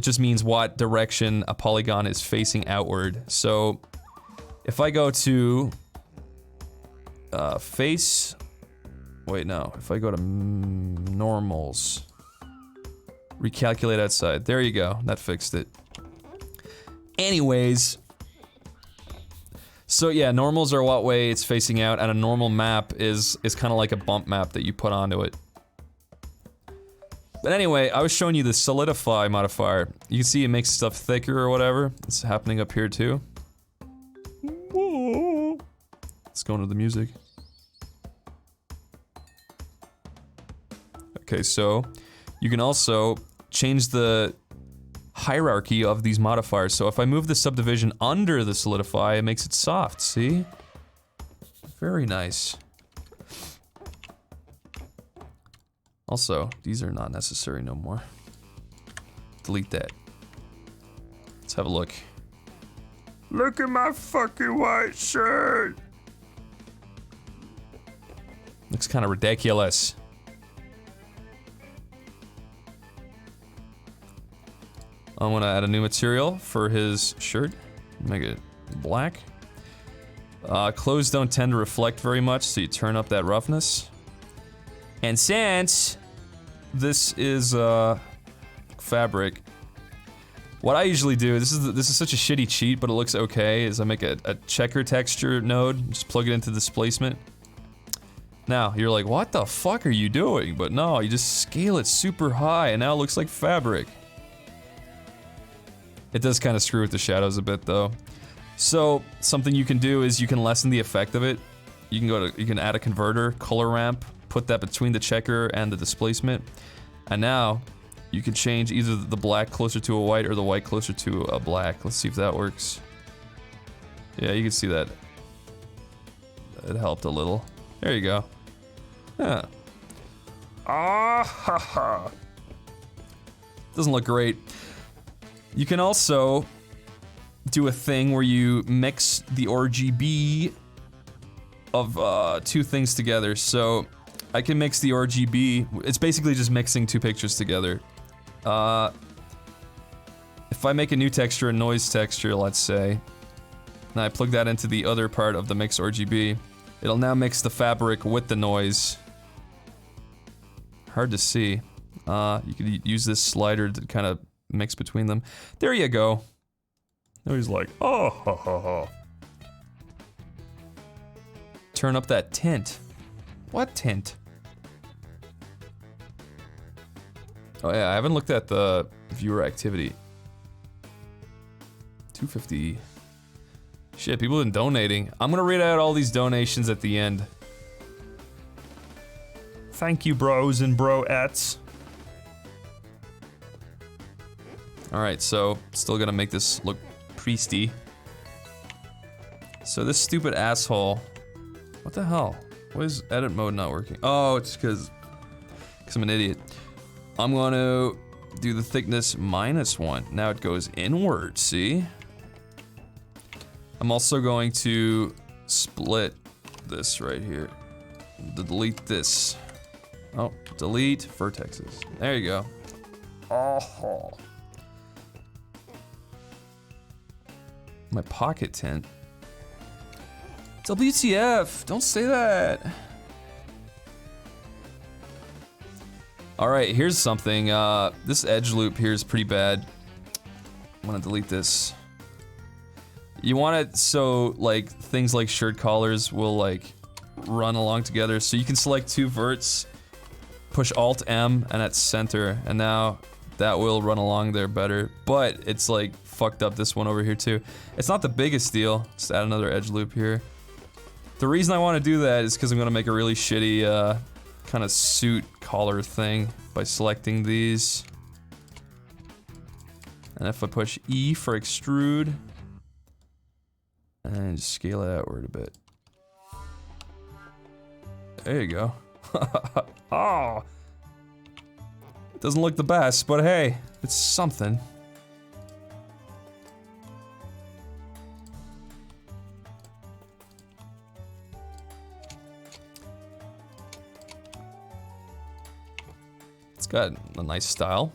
[SPEAKER 1] just means what direction a polygon is facing outward. So if I go to face, wait, no, if I go to normals, recalculate outside. There you go. That fixed it. Anyways, so yeah, normals are what way it's facing out, and a normal map is kind of like a bump map that you put onto it. But anyway, I was showing you the solidify modifier. You can see it makes stuff thicker or whatever. It's happening up here too. Whoa. Let's go into the music. Okay, so you can also change the hierarchy of these modifiers. So if I move the subdivision under the solidify, it makes it soft, see? Very nice. Also, these are not necessary no more. Delete that. Let's have a look.
[SPEAKER 2] Look at my fucking white shirt.
[SPEAKER 1] Looks kind of ridiculous. I'm gonna add a new material for his shirt. Make it black. Clothes don't tend to reflect very much, so you turn up that roughness. And since this is fabric, what I usually do, this is such a shitty cheat, but it looks okay, is I make a checker texture node, just plug it into displacement. Now, you're like, what the fuck are you doing? But no, you just scale it super high, and now it looks like fabric. It does kind of screw with the shadows a bit, though. So, something you can do is you can lessen the effect of it. You can add a converter, color ramp, put that between the checker and the displacement. And now, you can change either the black closer to a white or the white closer to a black. Let's see if that works. Yeah, you can see that. It helped a little. There you go. Yeah.
[SPEAKER 2] Ah ha ha.
[SPEAKER 1] Doesn't look great. You can also do a thing where you mix the RGB of two things together. So I can mix the RGB. It's basically just mixing two pictures together. If I make a new texture, a noise texture, let's say, and I plug that into the other part of the mix RGB, it'll now mix the fabric with the noise. Hard to see. You could use this slider to kind of mix between them. There you go. Now he's like, oh ha ha ha. Turn up that tint. What tint? Oh yeah, I haven't looked at the viewer activity. 250. Shit, people have been donating. I'm gonna read out all these donations at the end.
[SPEAKER 2] Thank you, bros and broettes.
[SPEAKER 1] Alright, so still gonna make this look priesty. So this stupid asshole. What the hell? Why is edit mode not working? Oh, it's because I'm an idiot. I'm gonna do the thickness -1. Now it goes inward, see? I'm also going to split this right here. Delete this. Oh, delete vertexes. There you go. Oh. My pocket tint. WTF, don't say that. Alright, here's something. This edge loop here is pretty bad. I'm gonna delete this. You want it so, like, things like shirt collars will, like, run along together. So you can select two verts, push Alt-M, and at center, and now that will run along there better. But it's, like, fucked up this one over here, too. It's not the biggest deal. Just add another edge loop here. The reason I want to do that is because I'm going to make a really shitty, kind of suit collar thing by selecting these. And if I push E for extrude, and just scale it outward a bit. There you go. Oh! Doesn't look the best, but hey, it's something. It's got a nice style.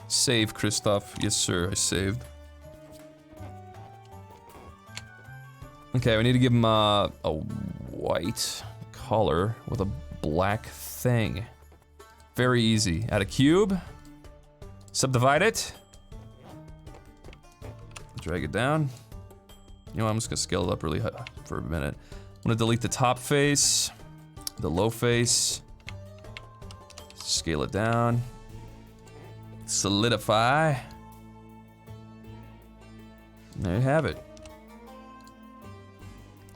[SPEAKER 1] Save, Christoph. Yes, sir, I saved. Okay, we need to give him a white color with a black thing. Very easy. Add a cube. Subdivide it. Drag it down. You know what, I'm just gonna scale it up really high for a minute. I'm gonna delete the top face, the low face, scale it down, solidify. There you have it.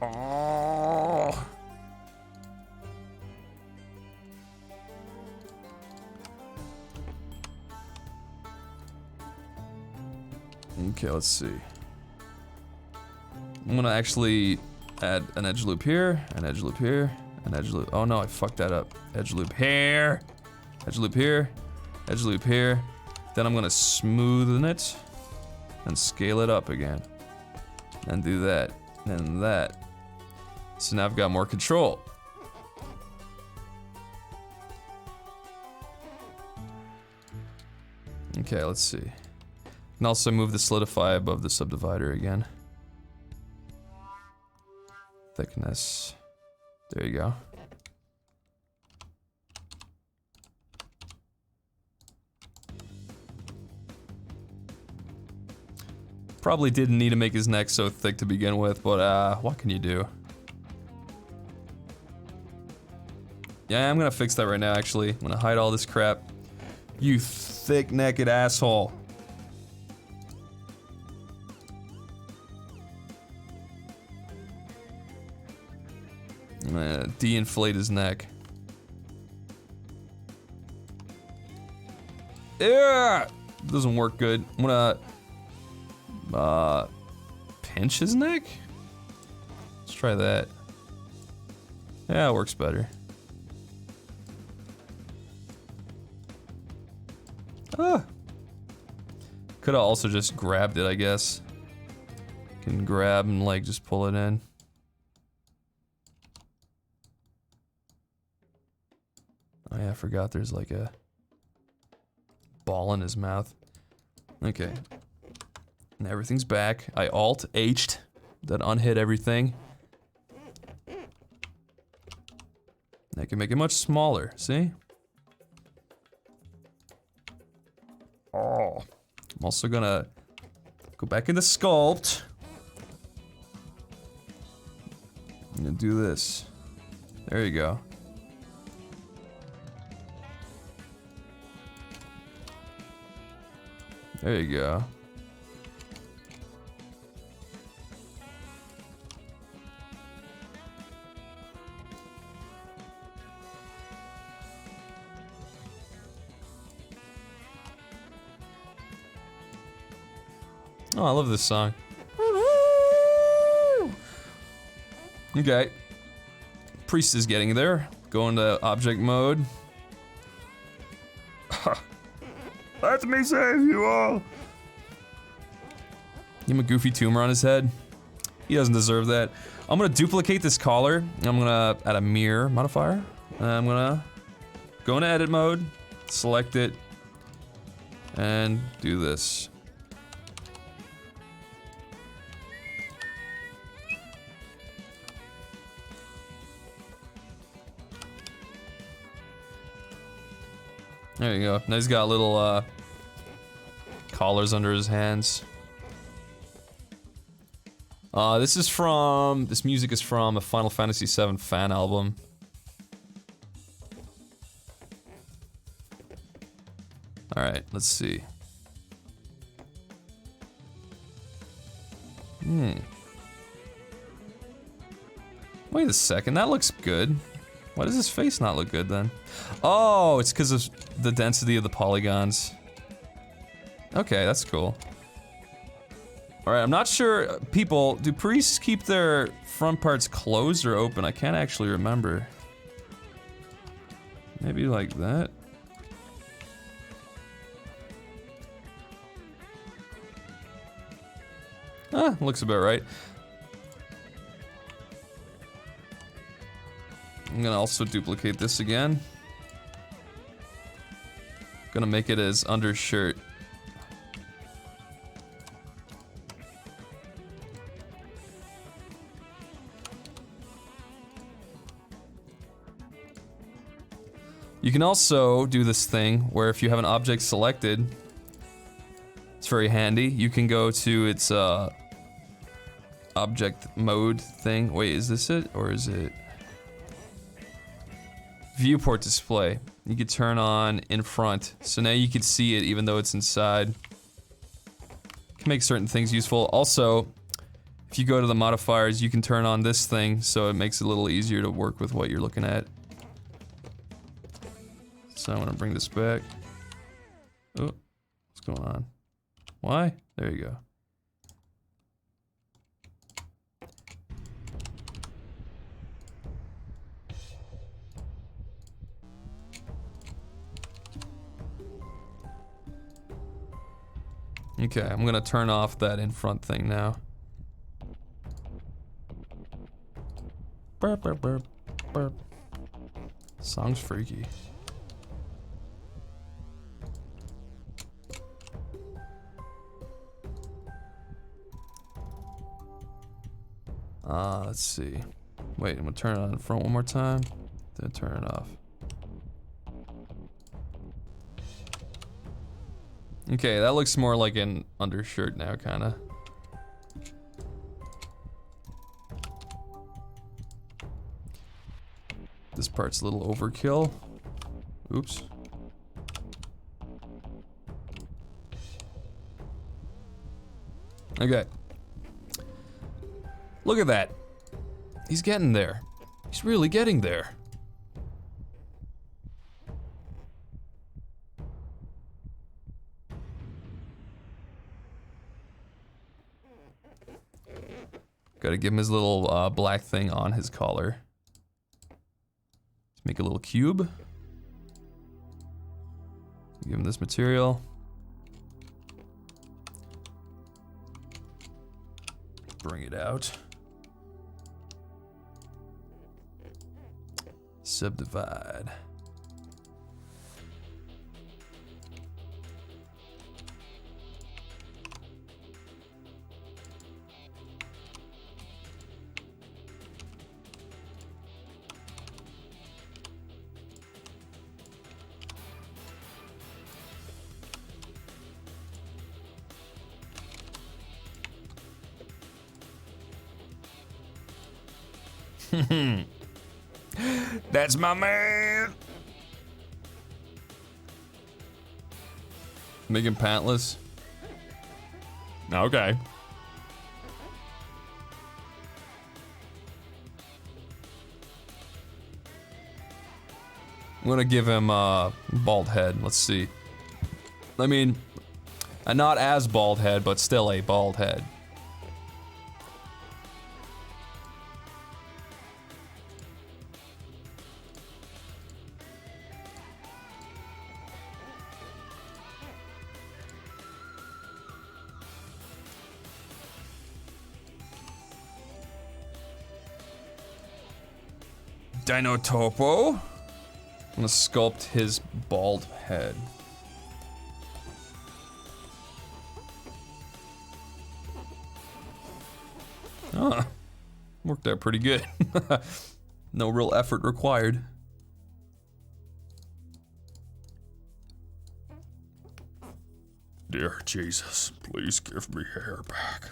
[SPEAKER 1] Oh. Okay, let's see. I'm gonna actually add an edge loop here, an edge loop here, an edge loop. Oh no, I fucked that up. Edge loop here, edge loop here, edge loop here. Then I'm gonna smoothen it and scale it up again. And do that, and that. So now I've got more control. Okay, let's see. And also move the solidify above the subdivider again. Thickness. There you go. Probably didn't need to make his neck so thick to begin with, but what can you do? Yeah, I'm gonna fix that right now, actually. I'm gonna hide all this crap. You thick-necked asshole. I'm gonna de-inflate his neck. Yeah, doesn't work good. I'm gonna pinch his neck. Let's try that. Yeah, it works better. Ah. Could have also just grabbed it, I guess. Can grab and like just pull it in. Oh yeah, I forgot there's like a ball in his mouth. Okay. And everything's back. I Alt-H'd. That unhid everything. I can make it much smaller, see? Oh. I'm also gonna go back into sculpt. I'm gonna do this. There you go. There you go. Oh, I love this song. Okay. Priest is getting there. Go into object mode.
[SPEAKER 2] Let me save you all.
[SPEAKER 1] Give him a goofy tumor on his head. He doesn't deserve that. I'm gonna duplicate this collar. I'm gonna add a mirror modifier. And I'm gonna go into edit mode, select it, and do this. There you go. Now he's got little collars under his hands. This music is from a Final Fantasy VII fan album. Alright, let's see. Wait a second, that looks good. Why does his face not look good then? Oh, it's because of the density of the polygons. Okay, that's cool. Alright, I'm not sure, people, do priests keep their front parts closed or open? I can't actually remember. Maybe like that? Ah, looks about right. I'm gonna also duplicate this again. Gonna make it as undershirt. You can also do this thing where if you have an object selected, it's very handy. You can go to its object mode thing. Wait, is this it? Or is it viewport display? You could turn on in front. So now you can see it even though it's inside. Can make certain things useful. Also, if you go to the modifiers, you can turn on this thing so it makes it a little easier to work with what you're looking at. So I want to bring this back. Oh, what's going on? Why? There you go. Okay, I'm gonna turn off that in front thing now. Burp, burp, burp, burp. Song's freaky. Let's see. Wait, I'm gonna turn it on in front one more time, then turn it off. Okay, that looks more like an undershirt now, kinda. This part's a little overkill. Oops. Okay. Look at that. He's getting there. He's really getting there. Gotta give him his little black thing on his collar. Let's make a little cube. Give him this material. Bring it out. Subdivide.
[SPEAKER 2] That's my man.
[SPEAKER 1] Make him pantless. Okay. I'm gonna give him a bald head. Let's see. I mean, a not as bald head, but still a bald head.
[SPEAKER 2] Dino Topo.
[SPEAKER 1] I'm gonna sculpt his bald head. Ah, worked out pretty good. No real effort required.
[SPEAKER 2] Dear Jesus, please give me hair back.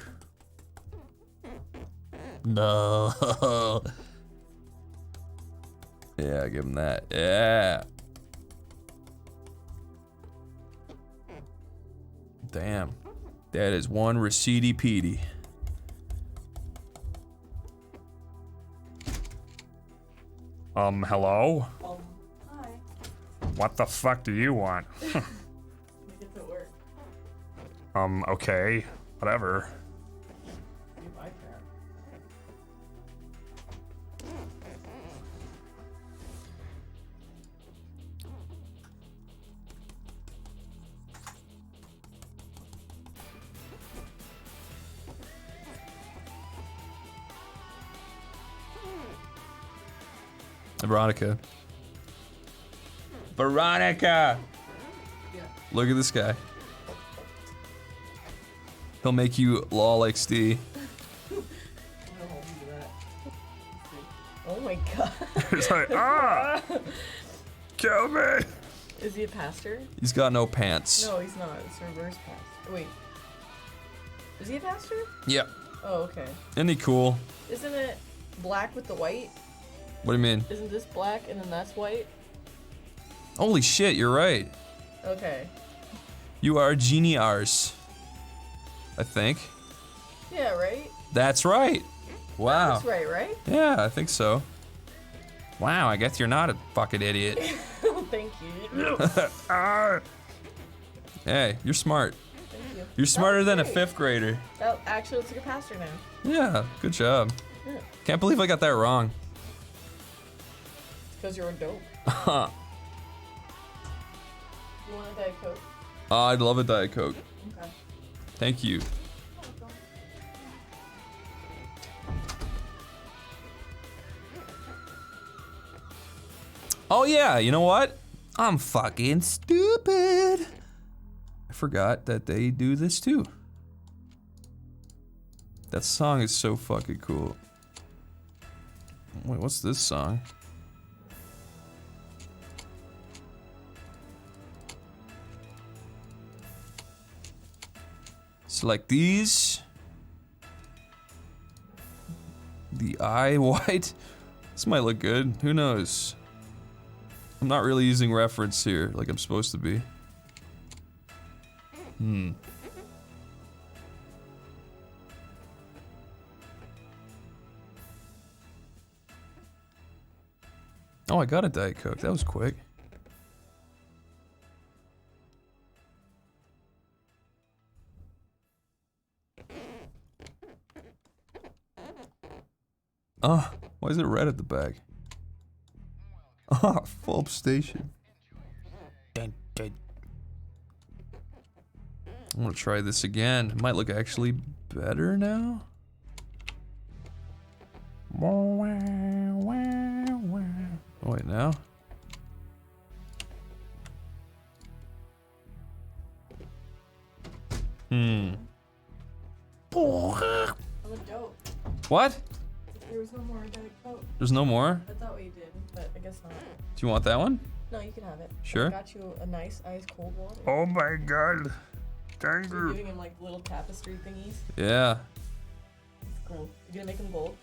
[SPEAKER 1] No. Yeah, give him that. Yeah. Damn. That is one receipt Petey.
[SPEAKER 2] Hello?
[SPEAKER 3] Hi.
[SPEAKER 2] What the fuck do you want?
[SPEAKER 3] Make it to work.
[SPEAKER 2] Okay. Whatever.
[SPEAKER 3] See if I can.
[SPEAKER 1] Veronica. Veronica!
[SPEAKER 3] Yeah.
[SPEAKER 1] Look at this guy. He'll make you lol XD.
[SPEAKER 3] Oh my god.
[SPEAKER 2] It's like, ah! Kill me!
[SPEAKER 3] Is he a pastor?
[SPEAKER 1] He's got no pants.
[SPEAKER 3] No, he's not. It's a reverse pastor. Wait. Is he a pastor?
[SPEAKER 1] Yep.
[SPEAKER 3] Oh, okay.
[SPEAKER 1] Isn't he cool?
[SPEAKER 3] Isn't it black with the white?
[SPEAKER 1] What do you mean?
[SPEAKER 3] Isn't this black and then that's white?
[SPEAKER 1] Holy shit, you're right.
[SPEAKER 3] Okay.
[SPEAKER 1] You are genius. I think.
[SPEAKER 3] Yeah, right?
[SPEAKER 1] That's right. Wow.
[SPEAKER 3] That's right, right?
[SPEAKER 1] Yeah, I think so. Wow, I guess you're not a fucking idiot.
[SPEAKER 3] Thank you.
[SPEAKER 2] Ah!
[SPEAKER 1] Hey, you're smart.
[SPEAKER 3] Thank you.
[SPEAKER 1] You're smarter than a
[SPEAKER 3] great.
[SPEAKER 1] 5th grader.
[SPEAKER 3] That actually looks like a pastor now.
[SPEAKER 1] Yeah, good job.
[SPEAKER 3] Yeah.
[SPEAKER 1] Can't believe I got that wrong.
[SPEAKER 3] It's because you're a dope.
[SPEAKER 1] Huh.
[SPEAKER 3] You want a Diet Coke?
[SPEAKER 1] I'd love a Diet Coke.
[SPEAKER 3] Okay.
[SPEAKER 1] Thank you. Oh yeah, you know what? I'm fucking stupid. I forgot that they do this too. That song is so fucking cool. Wait, what's this song? Select these. The eye white. This might look good. Who knows? I'm not really using reference here like I'm supposed to be. Oh, I got a Diet Coke. That was quick. Oh, why is it red at the back? Oh, full station. I'm gonna try this again. It might look actually better now. Oh, wait, now?
[SPEAKER 3] I'm a dope.
[SPEAKER 1] What?
[SPEAKER 3] There was no more Diet Coke.
[SPEAKER 1] There's no more?
[SPEAKER 3] I thought we did, but I guess not.
[SPEAKER 1] Do you want that one?
[SPEAKER 3] No, you can have it.
[SPEAKER 1] Sure.
[SPEAKER 3] I got you a nice ice cold water.
[SPEAKER 2] Oh my god. Thank
[SPEAKER 3] You're
[SPEAKER 2] you.
[SPEAKER 3] giving him like little tapestry thingies.
[SPEAKER 1] Yeah.
[SPEAKER 3] It's cool. You gonna make them gold?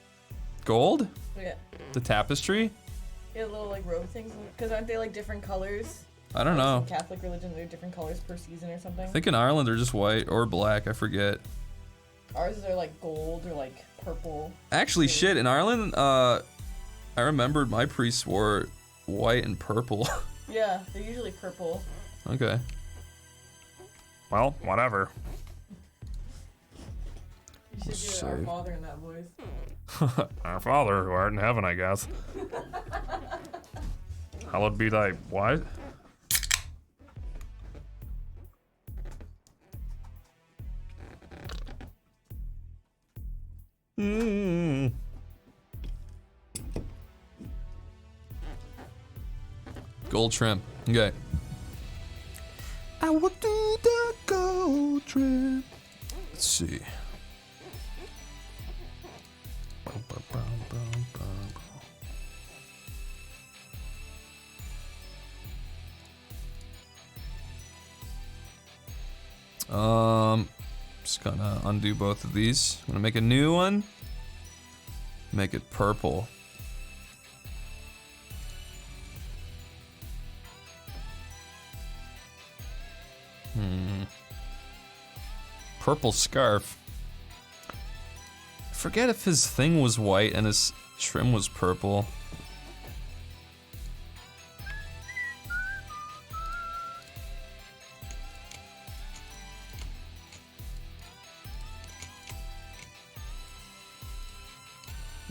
[SPEAKER 1] Gold?
[SPEAKER 3] Yeah.
[SPEAKER 1] The tapestry?
[SPEAKER 3] Yeah, little like robe things. Because aren't they like different colors?
[SPEAKER 1] I don't
[SPEAKER 3] Like,
[SPEAKER 1] know.
[SPEAKER 3] in Catholic religion, they're different colors per season or something.
[SPEAKER 1] I think in Ireland they're just white or black, I forget.
[SPEAKER 3] Ours are like gold or like purple.
[SPEAKER 1] Actually, shit, in Ireland, I remembered my priests wore white and purple.
[SPEAKER 3] Yeah, they're usually purple.
[SPEAKER 1] Okay.
[SPEAKER 2] Well, whatever.
[SPEAKER 3] You should do Our
[SPEAKER 1] Save.
[SPEAKER 3] Father in that voice.
[SPEAKER 2] Our Father who art in heaven, I guess. Hallowed be thy what?
[SPEAKER 1] Gold trim. Okay. I will do the gold trim. Let's see. Just gonna undo both of these. I'm gonna make a new one. Make it purple. Purple scarf. I forget if his thing was white and his trim was purple.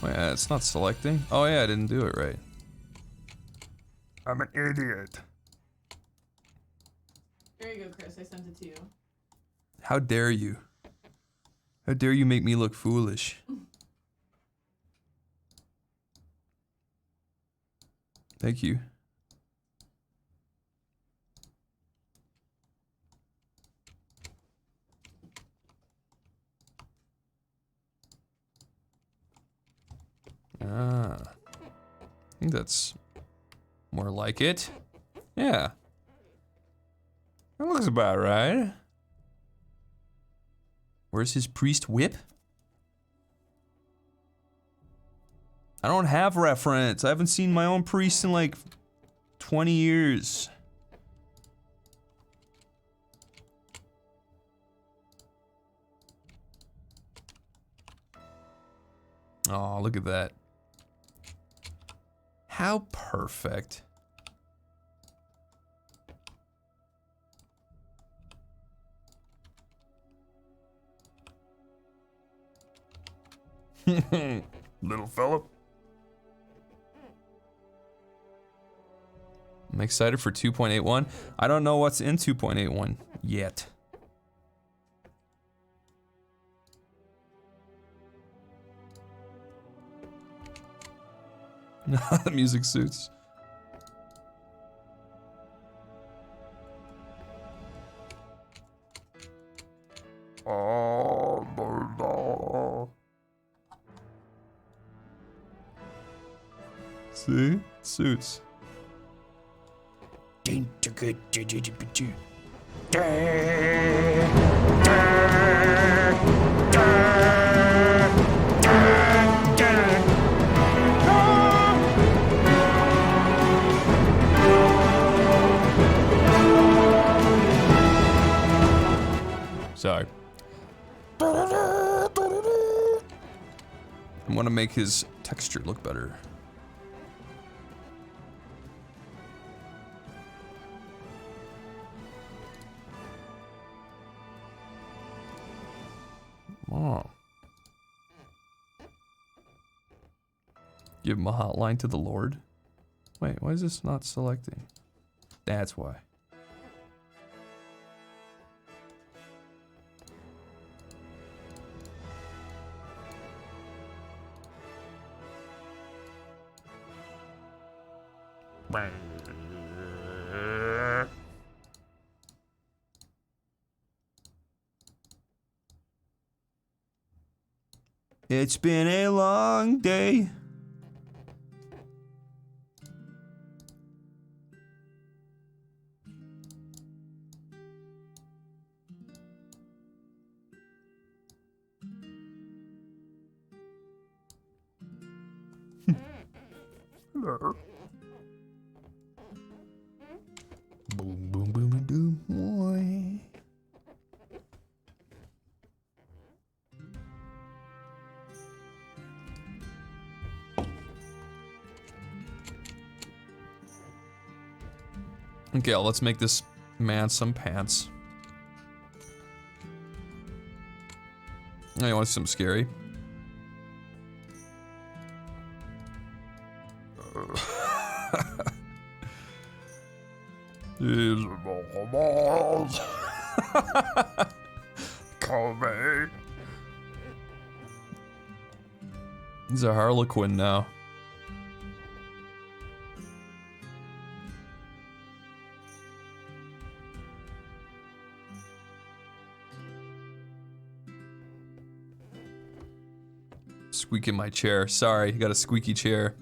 [SPEAKER 1] Wait, it's not selecting. Oh yeah, I didn't do it right.
[SPEAKER 2] I'm an idiot.
[SPEAKER 3] There you go, Chris. I sent it to you.
[SPEAKER 1] How dare you? How dare you make me look foolish? Thank you. think that's more like it. Yeah. That looks about right. Where's his priest whip? I don't have reference. I haven't seen my own priest in like 20 years. Oh, look at that. How perfect.
[SPEAKER 2] Little fella.
[SPEAKER 1] I'm excited for 2.81. I don't know what's in 2.81 yet. The music suits.
[SPEAKER 2] Oh, no.
[SPEAKER 1] See? Suits. Sorry. I want to make his texture look better. Oh. Give him a hotline to the Lord. Wait, why is this not selecting? That's why. It's been a long day.
[SPEAKER 2] Hello.
[SPEAKER 1] Boom, boom, boom, boom, boy. Okay, let's make this man some pants. Oh, you want some scary?
[SPEAKER 2] These balls. Call me.
[SPEAKER 1] He's a Harlequin now. Squeak in my chair. Sorry, I got a squeaky chair.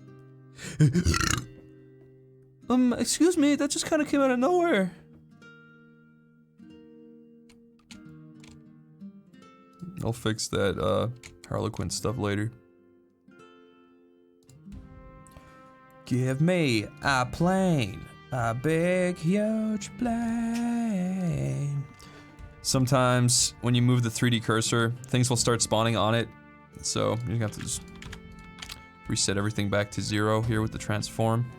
[SPEAKER 1] Excuse me, that just kind of came out of nowhere. I'll fix that, Harlequin stuff later. Give me a plane. A big, huge plane. Sometimes, when you move the 3D cursor, things will start spawning on it. So, you have to just reset everything back to 0 here with the transform.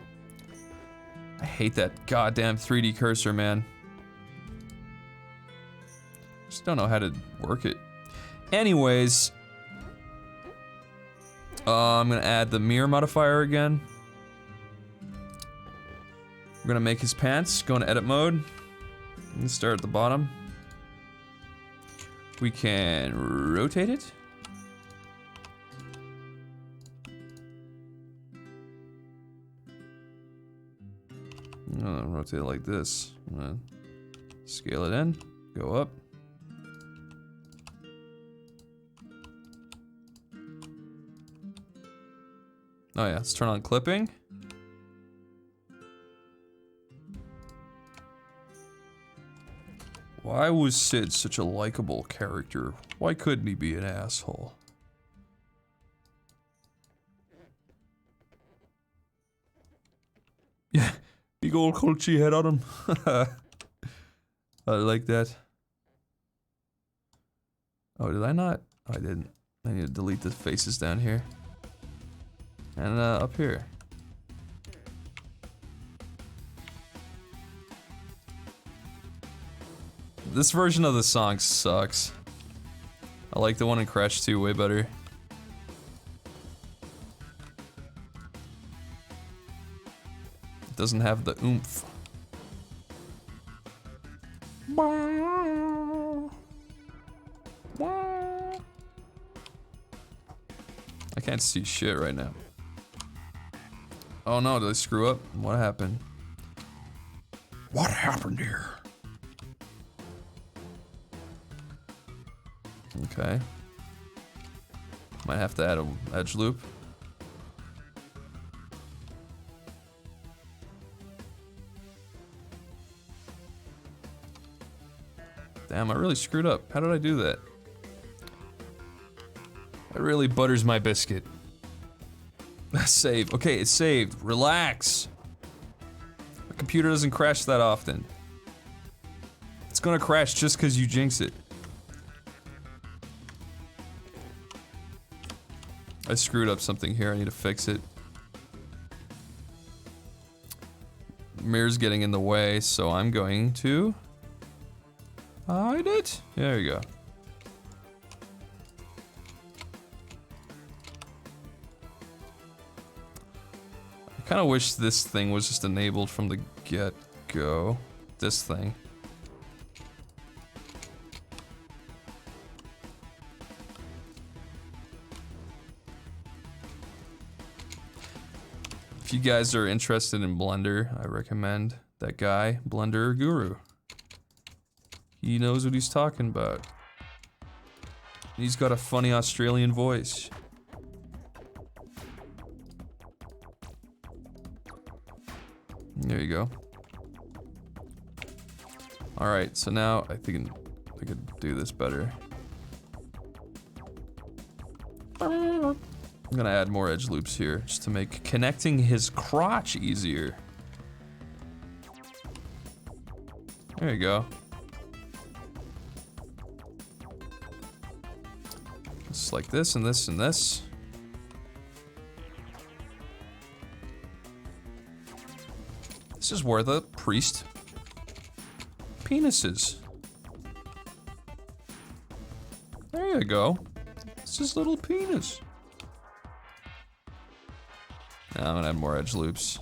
[SPEAKER 1] I hate that goddamn 3D cursor, man. Just don't know how to work it. Anyways, I'm gonna add the mirror modifier again. We're gonna make his pants, go into edit mode. And start at the bottom. We can rotate it. Rotate it like this. I'm gonna scale it in, go up. Oh yeah, let's turn on clipping. Why was Sid such a likable character? Why couldn't he be an asshole? Yeah, big old culchy head on him. I like that. Oh, did I not? Oh, I didn't. I need to delete the faces down here. And up here. This version of the song sucks. I like the one in Crash 2 way better. It doesn't have the oomph. I can't see shit right now. Oh no, did I screw up? What happened? What happened here? Okay. Might have to add an edge loop. Damn, I really screwed up. How did I do that? That really butters my biscuit. Save. Okay, it's saved. Relax. My computer doesn't crash that often. It's gonna crash just because you jinx it. I screwed up something here. I need to fix it. Mirror's getting in the way, so I'm going to hide it. There you go. I kind of wish this thing was just enabled from the get-go. This thing. If you guys are interested in Blender, I recommend that guy, Blender Guru. He knows what he's talking about. He's got a funny Australian voice. There you go. Alright, so now I think I could do this better. I'm gonna add more edge loops here, just to make connecting his crotch easier. There you go. Just like this and this and this. This is where the priest penis is. There you go. It's his little penis. Now I'm gonna add more edge loops.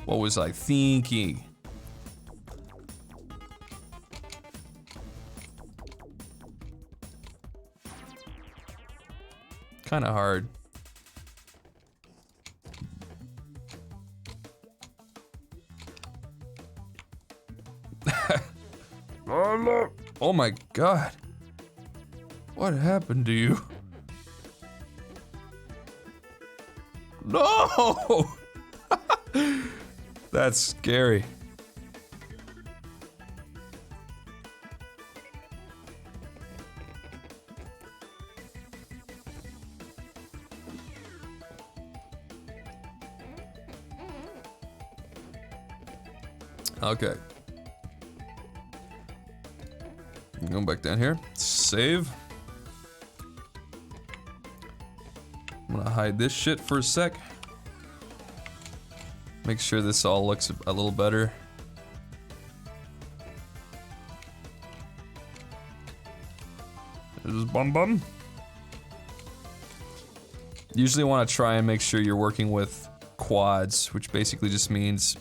[SPEAKER 1] What was I thinking? Kinda hard. Oh my god. What happened to you? No! That's scary. Okay. Going back down here. Save. I'm gonna hide this shit for a sec. Make sure this all looks a little better. This is bum bum. Usually want to try and make sure you're working with quads, which basically just means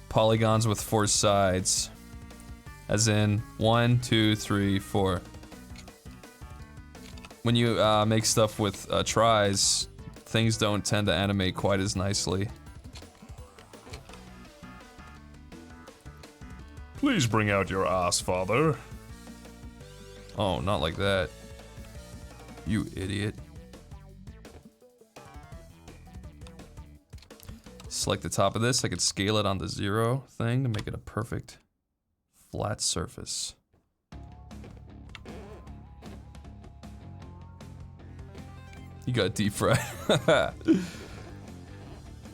[SPEAKER 1] polygons with 4 sides. As in 1, 2, 3, 4. When you make stuff with tries, things don't tend to animate quite as nicely.
[SPEAKER 2] Please bring out your ass, father.
[SPEAKER 1] Oh, not like that. You idiot. Select the top of this. I could scale it on the 0 thing to make it a perfect flat surface. You got deep fried.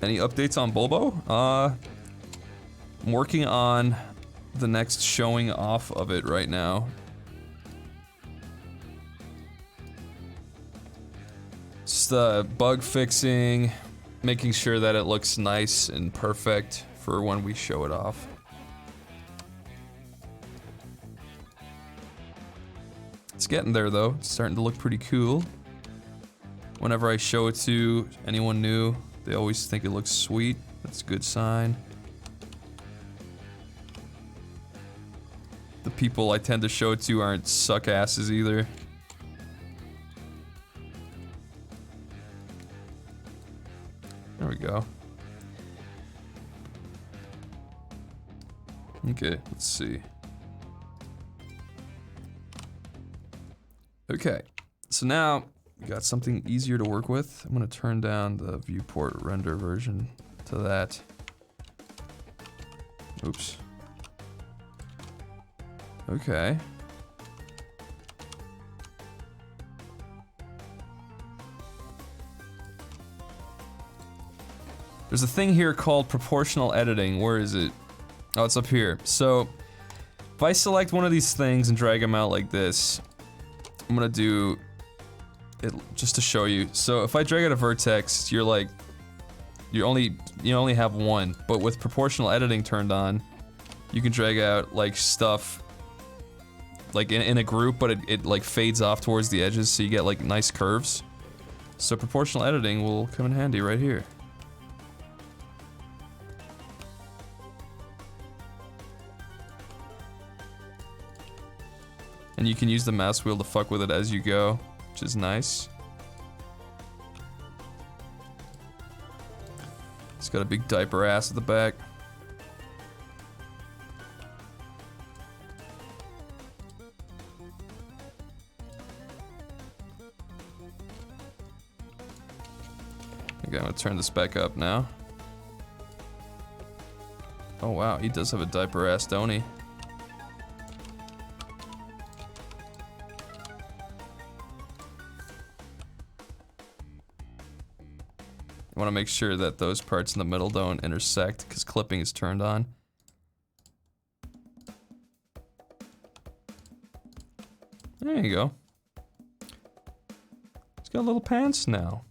[SPEAKER 1] Any updates on Bulbo? I'm working on the next showing off of it right now. Just bug fixing, making sure that it looks nice and perfect for when we show it off. It's getting there though, it's starting to look pretty cool. Whenever I show it to anyone new, they always think it looks sweet. That's a good sign. The people I tend to show it to aren't suck asses either. There we go. Okay, let's see. Okay, so now we got something easier to work with. I'm gonna turn down the viewport render version to that. Oops. Okay. There's a thing here called proportional editing. Where is it? Oh, it's up here. So, if I select one of these things and drag them out like this, I'm gonna do it just to show you. So if I drag out a vertex, you're like, you only have one. But with proportional editing turned on, you can drag out like stuff like in a group, but it like fades off towards the edges, so you get like nice curves. So proportional editing will come in handy right here. And you can use the mouse wheel to fuck with it as you go, which is nice. It's got a big diaper ass at the back. Okay, I'm gonna turn this back up now. Oh wow, he does have a diaper ass, don't he? I want to make sure that those parts in the middle don't intersect because clipping is turned on. There you go. He's got little pants now.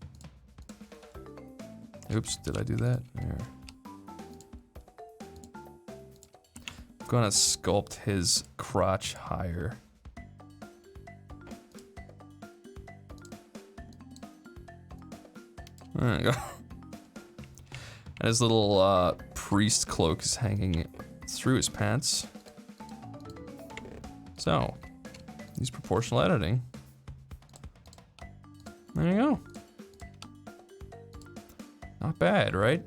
[SPEAKER 1] Oops, did I do that? There. I'm gonna sculpt his crotch higher. There you go. And his little priest cloak is hanging through his pants. So, use proportional editing. There you go. Not bad, right?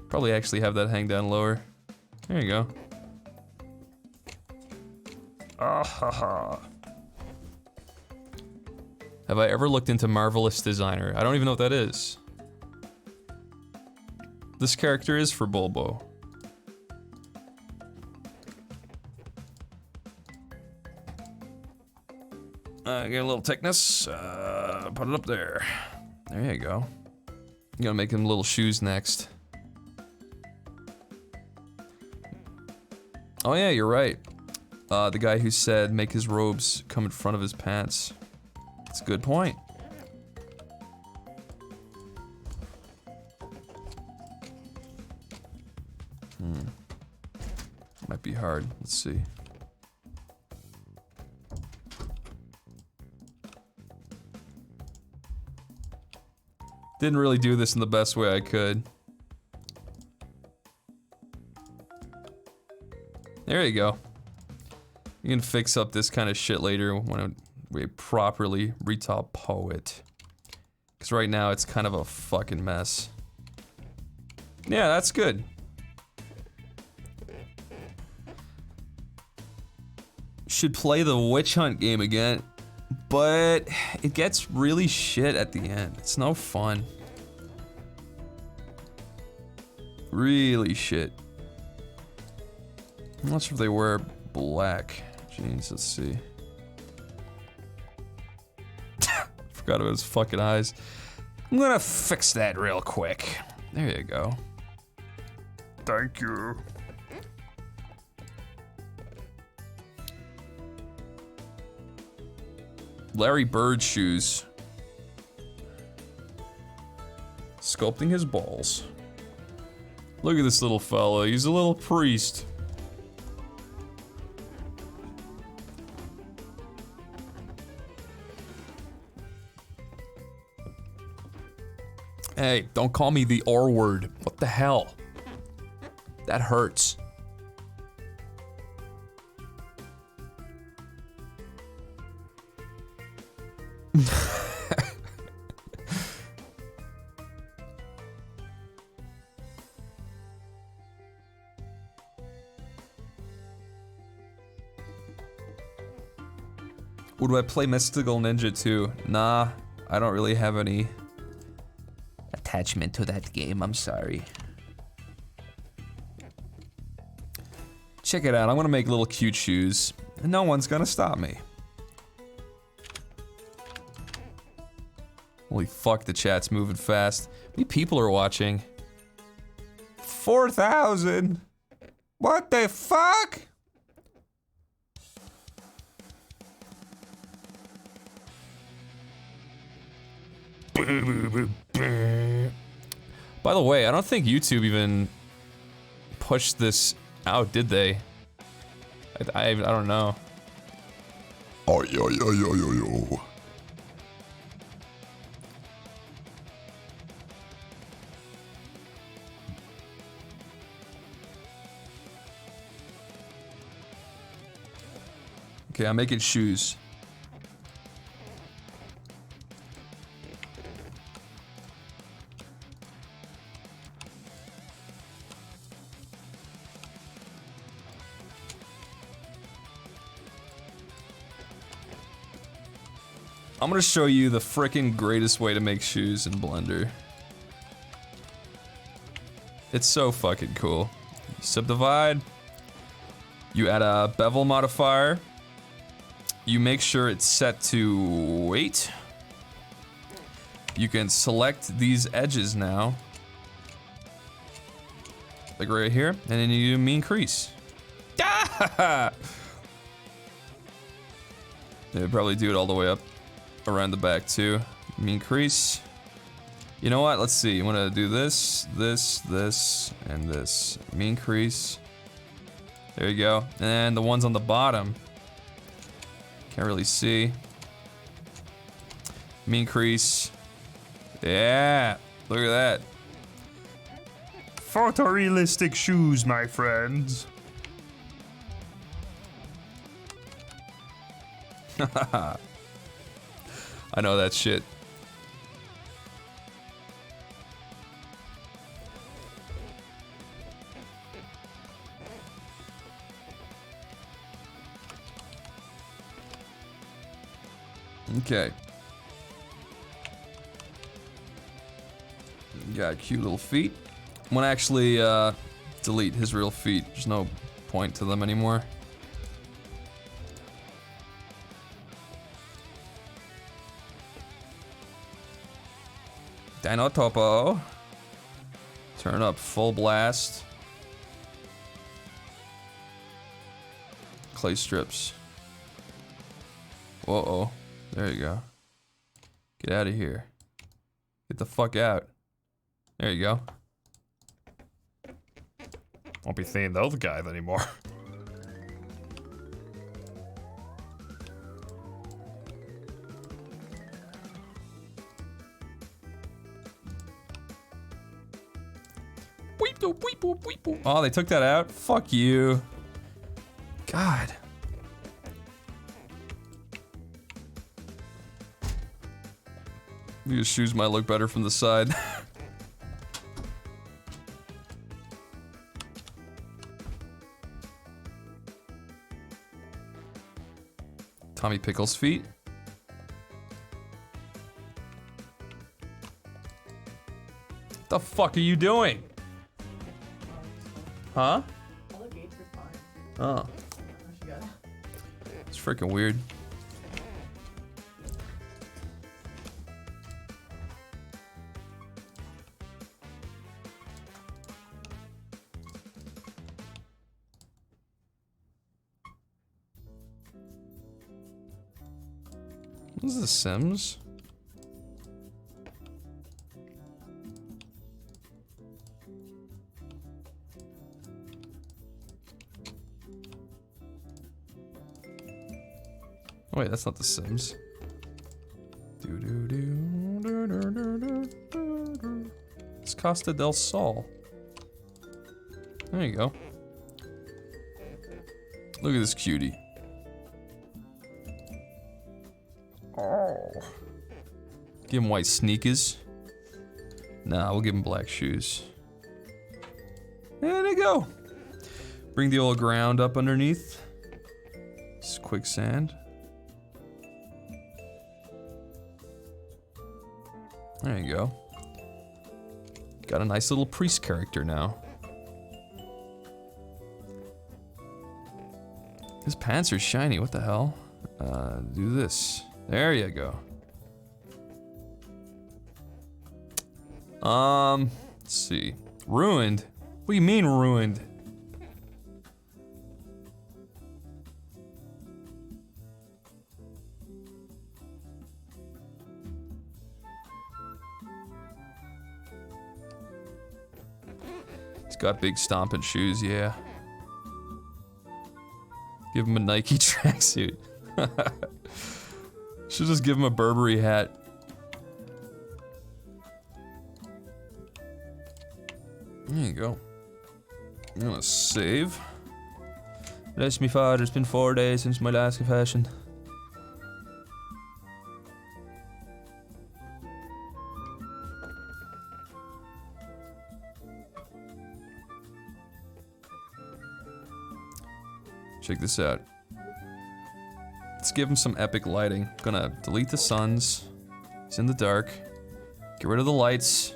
[SPEAKER 1] Probably actually have that hang down lower. There you go. Ah ha ha. Have I ever looked into Marvelous Designer? I don't even know what that is. This character is for Bulbo. Get a little thickness. Put it up there. There you go. I'm gonna make him little shoes next. Oh yeah, you're right. The guy who said make his robes come in front of his pants. That's a good point. Might be hard. Let's see. Didn't really do this in the best way I could. There you go. You can fix up this kind of shit later when we properly retop it. Because right now it's kind of a fucking mess. Yeah, that's good. Should play the witch hunt game again, but it gets really shit at the end. It's no fun. Really shit. I'm not sure if they wear black jeans. Let's see. Forgot out of his fucking eyes. I'm gonna fix that real quick. There you go.
[SPEAKER 2] Thank you.
[SPEAKER 1] Larry Bird shoes. Sculpting his balls. Look at this little fella. He's a little priest. Hey, don't call me the R word. What the hell? That hurts. Would I play Mystical Ninja 2? Nah, I don't really have any attachment to that game, I'm sorry. Check it out, I'm gonna make little cute shoes, and no one's gonna stop me. Holy fuck, the chat's moving fast. How many people are watching? 4,000? What the fuck? By the way, I don't think YouTube even pushed this out, did they? I don't know.
[SPEAKER 2] Oh, yo.
[SPEAKER 1] Okay, I'm making shoes. I'm gonna show you the frickin' greatest way to make shoes in Blender. It's so fucking cool. You subdivide. You add a bevel modifier. You make sure it's set to 8. You can select these edges now. Like right here. And then you do mean crease. Ah! They probably do it all the way up. Around the back too. Mean crease. You know what? Let's see. You want to do this, this, and this. Mean crease. There you go. And the ones on the bottom. Can't really see. Mean crease. Yeah. Look at that.
[SPEAKER 2] Photorealistic shoes, my friends.
[SPEAKER 1] I know that shit. Okay. Got cute little feet. I'm gonna actually delete his real feet. There's no point to them anymore. Dino Topo. Turn up full blast. Clay strips. Whoa-oh. There you go. Get out of here. Get the fuck out. There you go.
[SPEAKER 2] Won't be seeing those guys anymore.
[SPEAKER 1] Oh, they took that out? Fuck you. God. These shoes might look better from the side. Tommy Pickles' feet. What the fuck are you doing? Huh?
[SPEAKER 3] All the gates are fine.
[SPEAKER 1] Oh.
[SPEAKER 3] She got it.
[SPEAKER 1] It's freaking weird. This is The Sims. Oh, wait, that's not The Sims. It's Costa del Sol. There you go. Look at this cutie. Oh. Give him white sneakers. Nah, we'll give him black shoes. There you go. Bring the old ground up underneath. Just quicksand. There you go. Got a nice little priest character now. His pants are shiny, what the hell? Do this. There you go. Let's see. Ruined? What do you mean ruined? He's got big stomping shoes, yeah. Give him a Nike tracksuit. Should just give him a Burberry hat. There you go. I'm gonna save. Bless me, Father, it's been 4 days since my last confession. Check this out. Let's give him some epic lighting. Gonna delete the suns. He's in the dark. Get rid of the lights.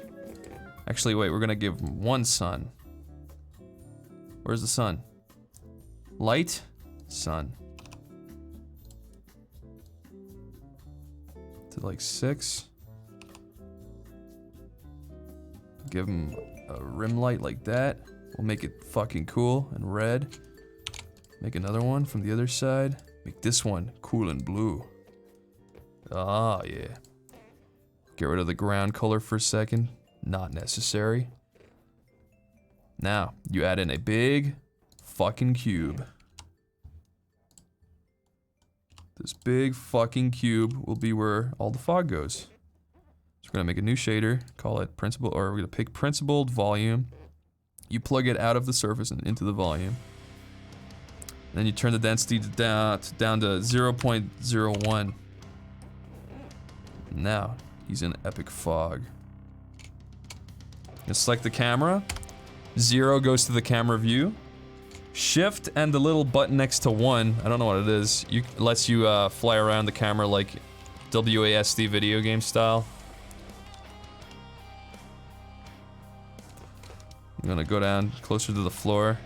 [SPEAKER 1] Actually, wait, we're gonna give him one sun. Where's the sun? Light, sun. To like 6. Give him a rim light like that. We'll make it fucking cool and red. Make another one from the other side. Make this one cool and blue. Ah, yeah. Get rid of the ground color for a second. Not necessary. Now, you add in a big fucking cube. This big fucking cube will be where all the fog goes. So we're gonna make a new shader, call it principal, or we're gonna pick principled volume. You plug it out of the surface and into the volume. Then you turn the density down to 0.01. Now, he's in epic fog. You select the camera. 0 goes to the camera view. Shift and the little button next to 1, I don't know what it is, lets you fly around the camera like WASD video game style. I'm gonna go down closer to the floor.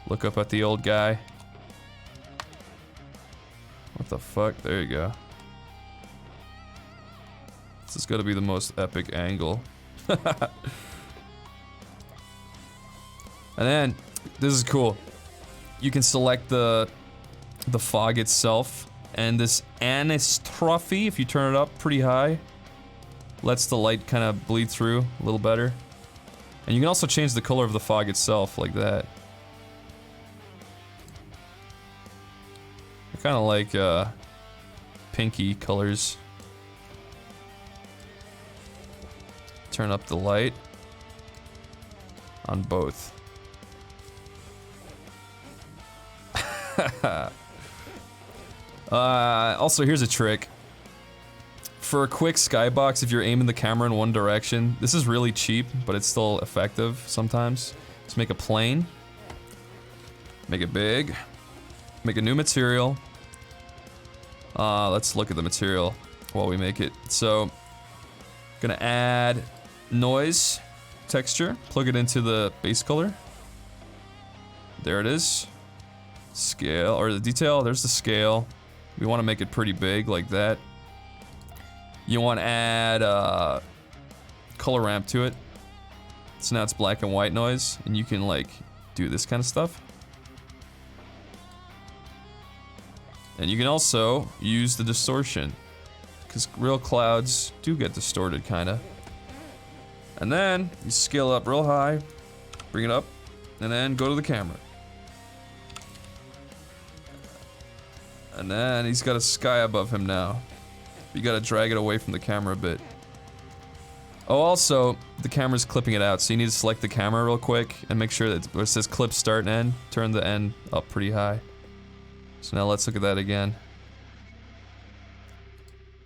[SPEAKER 1] Look up at the old guy. What the fuck? There you go. This is gotta be the most epic angle. And then, this is cool. You can select the fog itself, and this anisotropy, if you turn it up pretty high, lets the light kind of bleed through a little better. And you can also change the color of the fog itself, like that. I kind of like pinky colors. Turn up the light on both. Also, here's a trick. For a quick skybox, if you're aiming the camera in one direction, this is really cheap, but it's still effective sometimes. Let's make a plane. Make it big. Make a new material. Let's look at the material while we make it. So, gonna add noise texture, plug it into the base color. There it is. Scale, or the detail, there's the scale. We want to make it pretty big, like that. You want to add color ramp to it. So now it's black and white noise, and you can like do this kind of stuff. And you can also use the distortion, because real clouds do get distorted, kinda. And then you scale up real high, bring it up, and then go to the camera. And then he's got a sky above him now. You gotta drag it away from the camera a bit. Oh, also, the camera's clipping it out, so you need to select the camera real quick and make sure that where it says clip start and end, turn the end up pretty high. So now let's look at that again.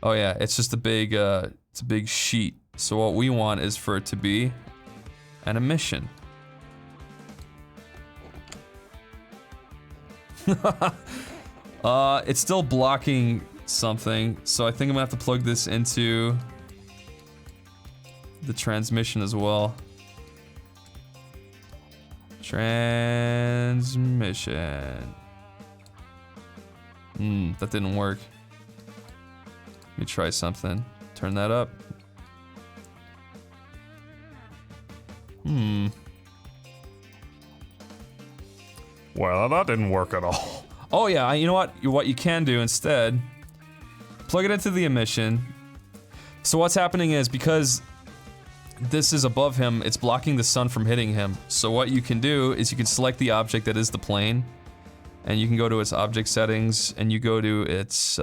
[SPEAKER 1] Oh yeah, it's just a big, it's a big sheet. So what we want is for it to be an emission. It's still blocking something, so I think I'm gonna have to plug this into the transmission as well. Transmission. That didn't work. Let me try something. Turn that up.
[SPEAKER 2] Well, that didn't work at all.
[SPEAKER 1] Oh yeah, you know what? What you can do instead, plug it into the emission. So what's happening is, because this is above him, it's blocking the sun from hitting him. So what you can do is you can select the object that is the plane, and you can go to its object settings, and you go to its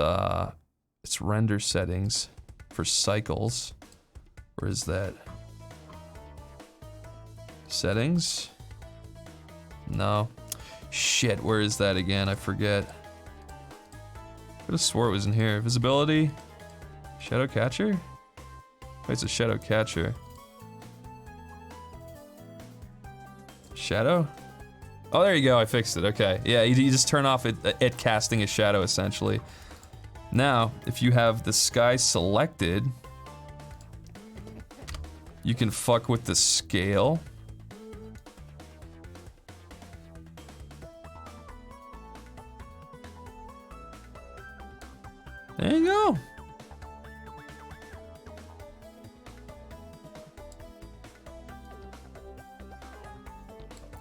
[SPEAKER 1] render settings for cycles. Where is that? Settings? No. Shit, where is that again? I forget. I could have swore it was in here. Visibility? Shadow catcher? Wait, it's a shadow catcher. Shadow? Oh, there you go, I fixed it, okay. Yeah, you just turn off it casting a shadow, essentially. Now, if you have the sky selected, you can fuck with the scale. There you go.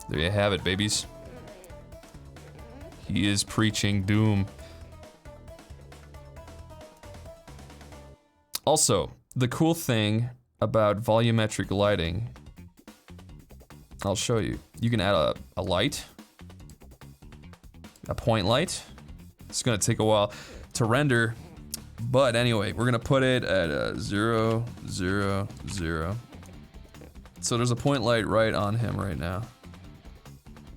[SPEAKER 1] There you have it, babies. He is preaching doom. Also, the cool thing about volumetric lighting, I'll show you. You can add a light, a point light. It's gonna take a while to render, but anyway, we're gonna put it at 0, 0, 0. So there's a point light right on him right now.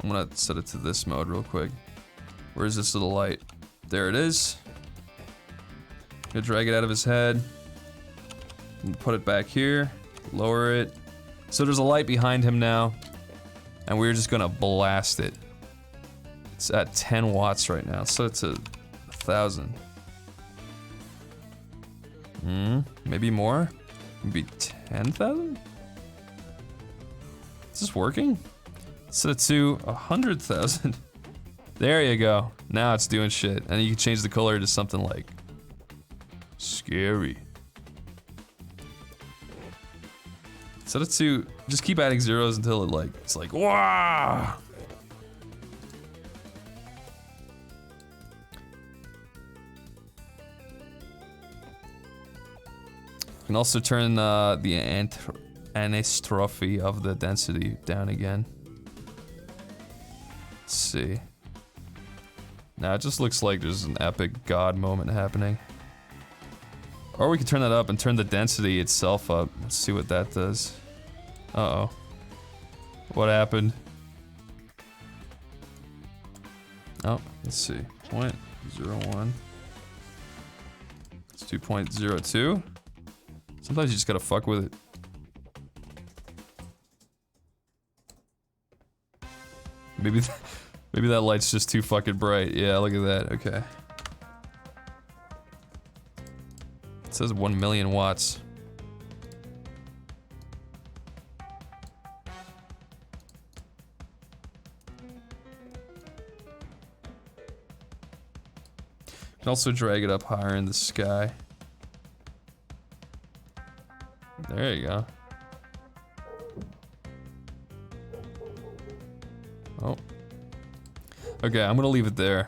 [SPEAKER 1] I'm gonna set it to this mode real quick. Where's this little light? There it is. Gonna drag it out of his head. And put it back here. Lower it. So there's a light behind him now. And we're just gonna blast it. It's at 10 watts right now. So it's 1,000. Maybe more? Maybe 10,000? Is this working? Set it to 100,000. There you go. Now it's doing shit. And you can change the color to something like scary. Set it to, just keep adding zeros until it's like, wow. You can also turn the anisotropy of the density down again. Let's see. Now it just looks like there's an epic god moment happening. Or we could turn that up and turn the density itself up. Let's see what that does. Uh-oh. What happened? Oh, let's see. 0.01. It's 2.02. Sometimes you just gotta fuck with it. Maybe that light's just too fucking bright. Yeah, look at that. Okay. It says 1 million watts. You can also drag it up higher in the sky. There you go. Oh. Okay, I'm gonna leave it there.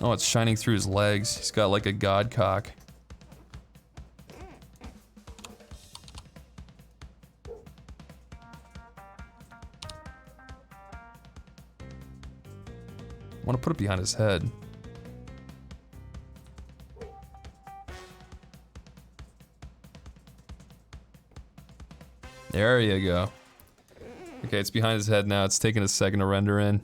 [SPEAKER 1] Oh, it's shining through his legs. He's got like a god cock. I want to put it behind his head. There you go. Okay, it's behind his head now. It's taking a second to render in.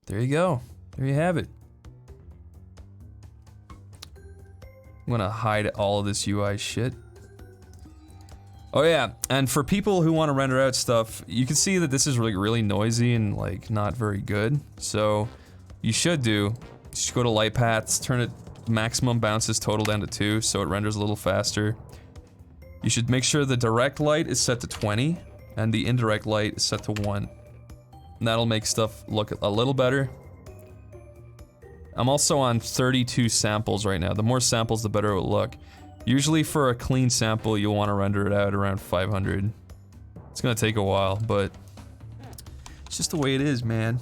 [SPEAKER 1] There you go. There you have it. I'm gonna hide all of this UI shit. Oh yeah, and for people who want to render out stuff, you can see that this is really noisy and like not very good. So you should go to light paths, turn it maximum bounces total down to 2 so it renders a little faster. You should make sure the direct light is set to 20 and the indirect light is set to 1. And that'll make stuff look a little better. I'm also on 32 samples right now. The more samples, the better it will look. Usually for a clean sample, you'll want to render it out around 500. It's gonna take a while, but it's just the way it is, man.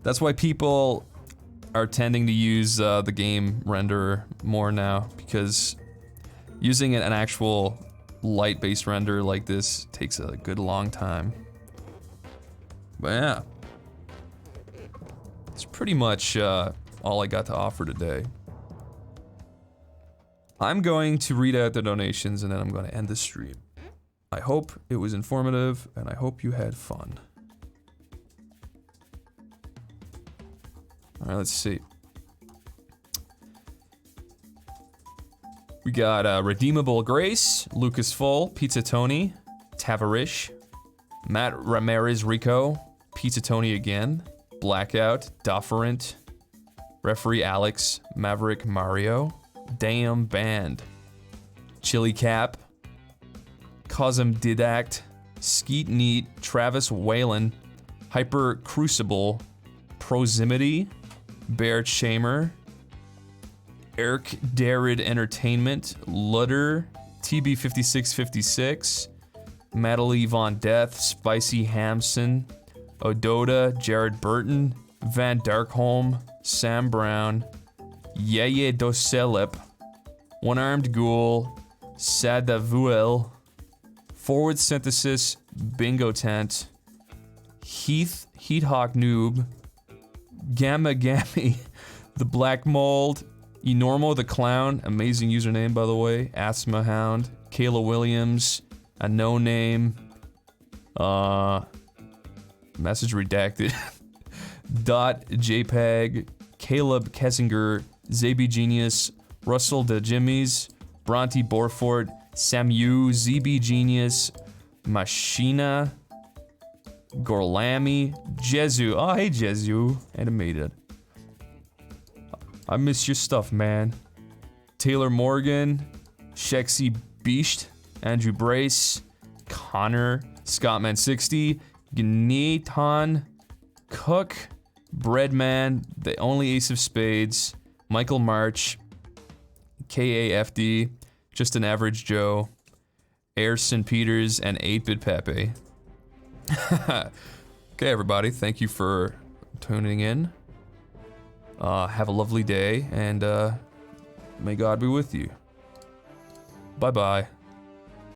[SPEAKER 1] That's why people are tending to use the game renderer more now, because using an actual light-based render like this takes a good long time. But yeah. It's pretty much all I got to offer today. I'm going to read out the donations and then I'm going to end the stream. I hope it was informative and I hope you had fun. Alright, let's see. We got Redeemable Grace, Lucas Full, Pizza Tony, Tavarish, Matt Ramirez Rico, Pizza Tony again, Blackout, Dufferent, Referee Alex, Maverick Mario, Damn Band, Chili Cap, Cosm Didact, Skeet Neat, Travis Whalen, Hyper Crucible, Proximity, Bear Shamer, Eric Darid Entertainment, Ludder, TB5656, Madeline Von Death, Spicy Hamson, Ododa, Jared Burton, Van Darkholm, Sam Brown, Yeye Doselip, One Armed Ghoul, Sadavuel, Forward Synthesis, Bingo Tent, Heath, Heathawk Noob, Gamma Gammy, The Black Mold, Enormo the Clown, amazing username by the way, Asthma Hound, Kayla Williams, a no name, message redacted, Dot JPEG, Caleb Kessinger, Zaby Genius, Russell the Jimmies, Bronte Borfort, Samu, ZB Genius, Machina, Gorlami, Jezu. Oh, hey Jezu, animated. I miss your stuff, man. Taylor Morgan, Shexy Beast, Andrew Brace, Connor, Scottman60, Gneton, Cook, Breadman, The Only Ace of Spades, Michael March, KAFD, Just an Average Joe, Airson Peters, and 8-Bit Pepe. Okay, everybody, thank you for tuning in. Have a lovely day, and may God be with you. Bye-bye.